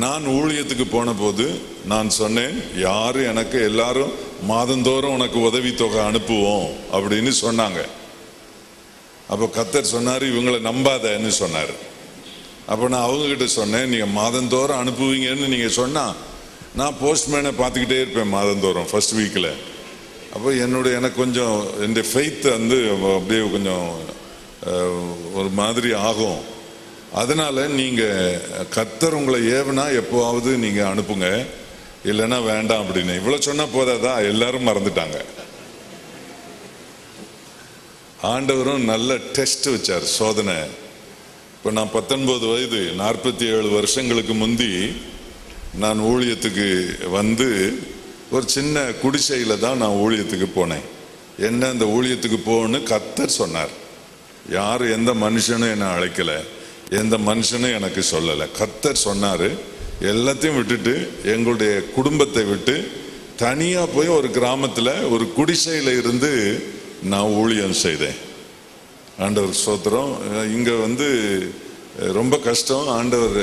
நான் ஊழியத்துக்கு போன போது நான் சொன்னேன், யாரும் எனக்கு எல்லாரும் மாதந்தோறும் உனக்கு உதவித்தொகை அனுப்புவோம் அப்படின்னு சொன்னாங்க. அப்போ கர்த்தர் சொன்னார், இவங்களை நம்பாதன்னு சொன்னார். அப்போ நான் அவங்கக்கிட்ட சொன்னேன், நீங்கள் மாதந்தோறும் அனுப்புவீங்கன்னு நீங்கள் சொன்னால் நான் போஸ்ட்மேனை பார்த்துக்கிட்டே இருப்பேன் மாதந்தோறும் ஃபர்ஸ்ட் வீக்கில். அப்போ எனக்கு கொஞ்சம் என்னுடைய ஃபெய்த் அப்படியே கொஞ்சம் ஒரு மாதிரி ஆகும். அதனால் நீங்கள் கர்த்தர் உங்களை ஏவனா எப்போவாவது நீங்கள் அனுப்புங்க, இல்லைன்னா வேண்டாம் அப்படின்னு. இவ்வளோ சொன்னால் போதாதா? எல்லாரும் மறந்துட்டாங்க. ஆண்டவரும் நல்ல டெஸ்ட் வச்சார், சோதனை. இப்போ நான் 19 வயது, 47 வருஷங்களுக்கு முந்தி நான் ஊழியத்துக்கு வந்து ஒரு சின்ன குடிசையில் தான் நான் ஊழியத்துக்கு போனேன். என்ன அந்த ஊழியத்துக்கு போன்னு கர்த்தர் சொன்னார். யார் எந்த மனுஷனும் என்னை அழைக்கலை, எந்த மனுஷனும் எனக்கு சொல்லலை. கர்த்தர் சொன்னார், எல்லாத்தையும் விட்டுட்டு எங்களுடைய குடும்பத்தை விட்டு தனியாக போய் ஒரு கிராமத்தில் ஒரு குடிசையில் இருந்து நான் ஊழியம் செய்தேன். ஆண்டவர் ஸ்தோத்திரம். இங்கே ரொம்ப கஷ்டம். ஆண்டவர்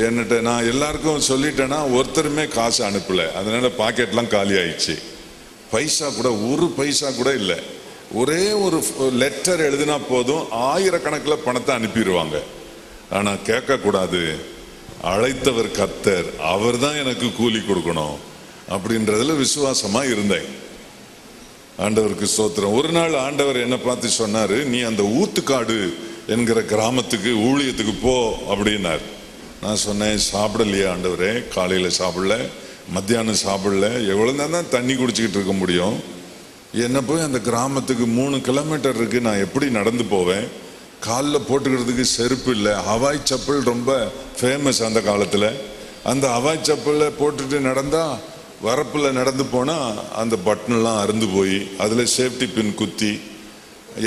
என்னட்ட நான் எல்லாருக்கும் சொல்லிட்டேன்னா ஒருத்தருமே காசு அனுப்பலை. அதனால பாக்கெட்லாம் காலி ஆயிடுச்சு. பைசா கூட, ஒரு பைசா கூட இல்லை. ஒரே ஒரு லெட்டர் எழுதினா போதும், ஆயிரக்கணக்கில் பணத்தை அனுப்பிடுவாங்க. ஆனால் கேட்கக்கூடாது, அழைத்தவர் கர்த்தர், அவர் தான் எனக்கு கூலி கொடுக்கணும் அப்படின்றதுல விசுவாசமா இருந்தேன். ஆண்டவருக்கு ஸ்தோத்திரம். ஒரு நாள் ஆண்டவர் என்ன பார்த்து சொன்னாரு, நீ அந்த ஊத்துக்காடு என்கிற கிராமத்துக்கு ஊழியத்துக்கு போ அப்படின்னார். நான் சொன்னேன், சாப்பிடலையே ஆண்டவரே, காலையில் சாப்பிடல, மத்தியானம் சாப்பிடல, எவ்வளோ தான் தண்ணி குடிச்சிக்கிட்டு இருக்க முடியும்? என்ன போய் அந்த கிராமத்துக்கு 3 கிலோமீட்டர் இருக்கு, நான் எப்படி நடந்து போவேன்? காலில் போட்டுக்கிறதுக்கு செருப்பு இல்லை. ஹவாய் செப்பல் ரொம்ப ஃபேமஸ் அந்த காலத்தில். அந்த ஹவாய் செப்பலை போட்டுட்டு நடந்தால், வரப்பில் நடந்து போனால் அந்த பட்டன்லாம் அறுந்து போய் அதில் சேஃப்டி பின் குத்தி,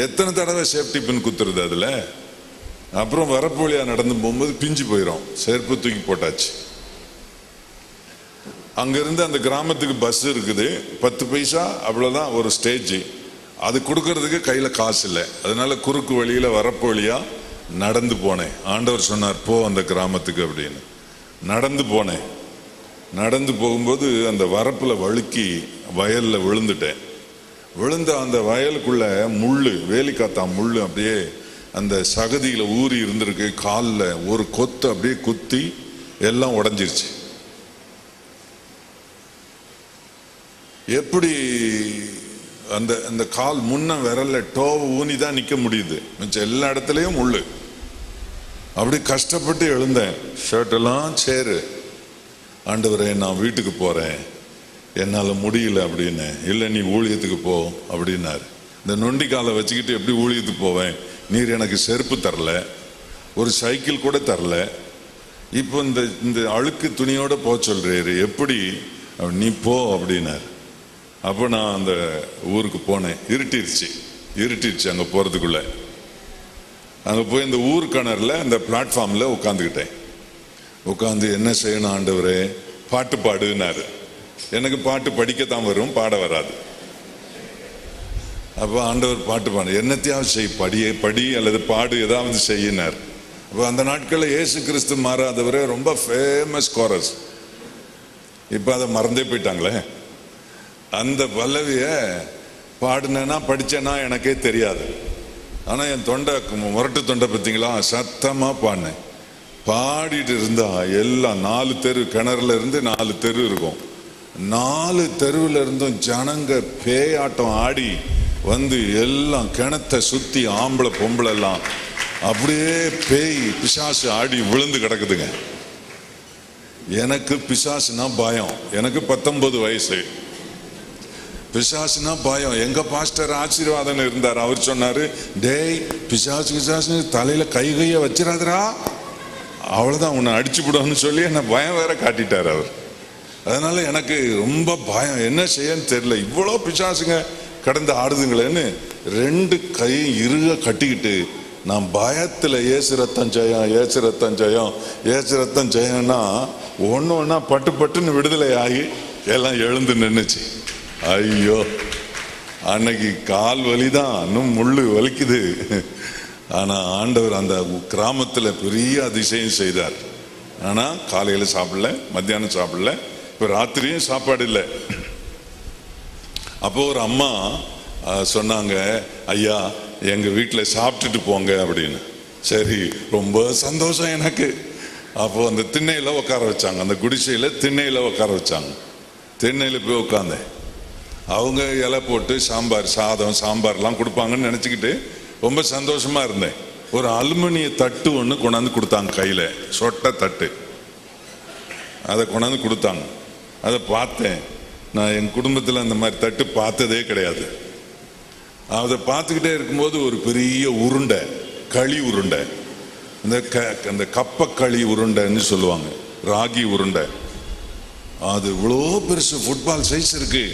எத்தனை தடவை சேஃப்டி பின் குத்துறது அதில். அப்புறம் வரப்பு வழியாக நடந்து போகும்போது பிஞ்சு போயிடும். செருப்பு தூக்கி போட்டாச்சு. அங்கேருந்து அந்த கிராமத்துக்கு பஸ் இருக்குது, 10 பைசா அவ்வளோதான் ஒரு ஸ்டேஜ். அது கொடுக்கறதுக்கு கையில் காசு இல்லை. அதனால குறுக்கு வழியில் வரப்பு வழியாக நடந்து போனேன். ஆண்டவர் சொன்னார், போ அந்த கிராமத்துக்கு அப்படின்னு. நடந்து போனேன். நடந்து போகும்போது அந்த வரப்பில் வழுக்கி வயலில் விழுந்துட்டேன். விழுந்த அந்த வயலுக்குள்ள முள், வேலிக்காத்தா முள் அப்படியே அந்த சகதியில் ஊறி இருந்திருக்கு. காலில் ஒரு கொத்து அப்படியே குத்தி எல்லாம் உடஞ்சிருச்சு. எப்படி அந்த அந்த கால் முன்ன விரல்ல டோவை ஊனி தான் நிற்க முடியுது, மிச்சம் எல்லா இடத்துலையும் முள்ளு. அப்படி கஷ்டப்பட்டு எழுந்தேன். ஷர்ட்டெல்லாம் சேரு. ஆண்டவரே, நான் வீட்டுக்கு போகிறேன், என்னால் முடியல அப்படின்னு. இல்லை, நீ ஊழியத்துக்கு போ அப்படின்னாரு. இந்த நொண்டி காலை வச்சுக்கிட்டு எப்படி ஊழியத்துக்கு போவேன்? நீர் எனக்கு செருப்பு தரல, ஒரு சைக்கிள் கூட தரல, இப்போ இந்த அழுக்கு துணியோட போக சொல்றாரு, எப்படி? நீ போ அப்படின்னாரு. அப்போ நான் அந்த ஊருக்கு போனேன். இருட்டிருச்சு அங்கே போகிறதுக்குள்ள. அங்கே போய் இந்த ஊர் கிணறுல அந்த பிளாட்ஃபார்மில் உட்காந்துக்கிட்டேன். உட்காந்து என்ன செய்யணும் ஆண்டவரே? பாட்டு பாடுனாரு. எனக்கு பாட்டு படிக்கத்தான் வரும், பாட வராது. அப்போ ஆண்டவர் பாட்டு பாடு, என்னத்தையாவது செய், படி அல்லது பாடு, ஏதாவது செய்யினார். அப்போ அந்த நாட்களில் இயேசு கிறிஸ்து மாறாதவரே ரொம்ப ஃபேமஸ் கோரஸ். இப்போ அதை மறந்தே போயிட்டாங்களே. அந்த பல்லவியை பாடினேன்னா படித்தேன்னா எனக்கே தெரியாது. ஆனால் என் தொண்டை, முரட்டு தொண்டை பார்த்தீங்களா, சத்தமாக பாடினேன். பாடிட்டு இருந்தா எல்லாம் 4 தெரு, கிணறுல இருந்து 4 தெரு இருக்கும். 4 தெருவில் இருந்தும் ஜனங்க பேயாட்டம் ஆடி வந்து எல்லாம் கிணத்தை சுற்றி ஆம்பளை பொம்பளை எல்லாம் அப்படியே பேய் பிசாசு ஆடி விழுந்து கிடக்குதுங்க. எனக்கு பிசாசுனா பயம். எனக்கு 19 வயசு. பிசாசுனா பயம். எங்க பாஸ்டர் ஆசீர்வாதம் இருந்தார். அவர் சொன்னாரு, டேய், பிசாசு தலையில கைய வச்சிடாதரா, அவ்வளவுதான் உன்னை அடிச்சு விடுன்னு சொல்லி என்ன பயம் வேற காட்டிட்டார் அவர். அதனால எனக்கு ரொம்ப பயம், என்ன செய்யன்னு தெரியல. இவ்வளோ பிசாசுங்க கடந்து ஆடுதுங்களேன்னு 2 கையும் இறுக கட்டிக்கிட்டு நான் பயத்தில் ஏசு ரத்தம் ஜெயம், ஏசு ரத்தம் ஜெயம், ஏசு ரத்தம் ஜெயம்னா ஒன்று பட்டுன்னு விடுதலை ஆகி எல்லாம் எழுந்து நின்றுச்சு. ஐயோ, அன்னைக்கு கால் வலிதான், இன்னும் முள்ளு வலிக்குது. ஆனால் ஆண்டவர் அந்த கிராமத்தில் பெரிய அதிசயம் செய்தார். ஆனால் காலையில் சாப்பிடல, மத்தியானம் சாப்பிடல, இப்போ ராத்திரியும் சாப்பாடு இல்லை. அப்போ ஒரு அம்மா சொன்னாங்க, ஐயா எங்கள் வீட்டில் சாப்பிட்டுட்டு போங்க அப்படின்னு. சரி, ரொம்ப சந்தோஷம் எனக்கு. அப்போ அந்த திண்ணையில் உட்கார வச்சாங்க, அந்த குடிசையில் திண்ணையில் உட்கார வச்சாங்க. திண்ணையில் போய் உட்காந்தேன். அவங்க இலை போட்டு சாம்பார்லாம் கொடுப்பாங்கன்னு நினச்சிக்கிட்டு ரொம்ப சந்தோஷமாக இருந்தேன். ஒரு அலுமினிய தட்டு ஒன்று கொண்டாந்து கொடுத்தாங்க, கையில் சொட்டை தட்டு. அதை கொண்டாந்து கொடுத்தாங்க. அதை பார்த்தேன். நான் என் குடும்பத்தில் அந்த மாதிரி தட்டு பார்த்ததே கிடையாது. அதை பார்த்துக்கிட்டே இருக்கும்போது ஒரு பெரிய உருண்டை, களி உருண்டை, அந்த கப்பக்களி உருண்டைன்னு சொல்லுவாங்க, ராகி உருண்டை. அது இவ்வளோ பெருசு ஃபுட்பால் சைஸ் இருக்கு.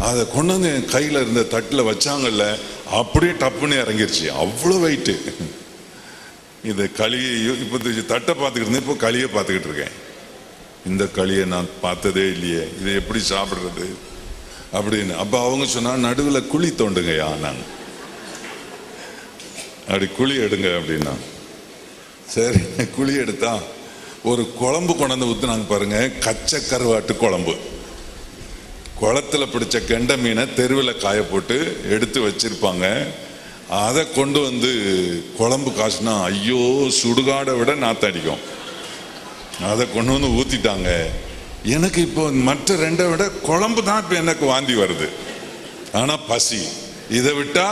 அதை கொண்டு வந்து என் கையில் இருந்த தட்டில் வச்சாங்கல்ல, அப்படியே டப்புன்னு இறங்கிருச்சு. அவ்வளோ வெயிட்டு. இந்த களியை இப்போ தட்டை பார்த்துக்கிட்டு இருந்தேன், இப்போ களியை பார்த்துக்கிட்டு இருக்கேன். இந்த களியை நான் பார்த்ததே இல்லையே, இதை எப்படி சாப்பிட்றது அப்படின்னு. அப்போ அவங்க சொன்னா, நடுவில் குழி தோண்டுங்கய்யா. நாங்கள் அப்படி குழி எடுங்க அப்படின்னா, சரி குழி எடுத்தா ஒரு குழம்பு கொண்டாந்து ஊற்றுனாங்க பாருங்க. கச்சை கருவாட்டு குழம்பு. குளத்துல பிடிச்ச கெண்டை மீனை தெருவில் காய போட்டு எடுத்து வச்சிருப்பாங்க. அதை கொண்டு வந்து குழம்பு காசுனா ஐயோ சுடுகாடை விட நாத்தடிக்கும். அதை கொண்டு வந்து ஊற்றிட்டாங்க. எனக்கு இப்போ மற்ற ரெண்டை விட குழம்பு தான் இப்போ எனக்கு வாந்தி வருது. ஆனால் பசி. இதை விட்டா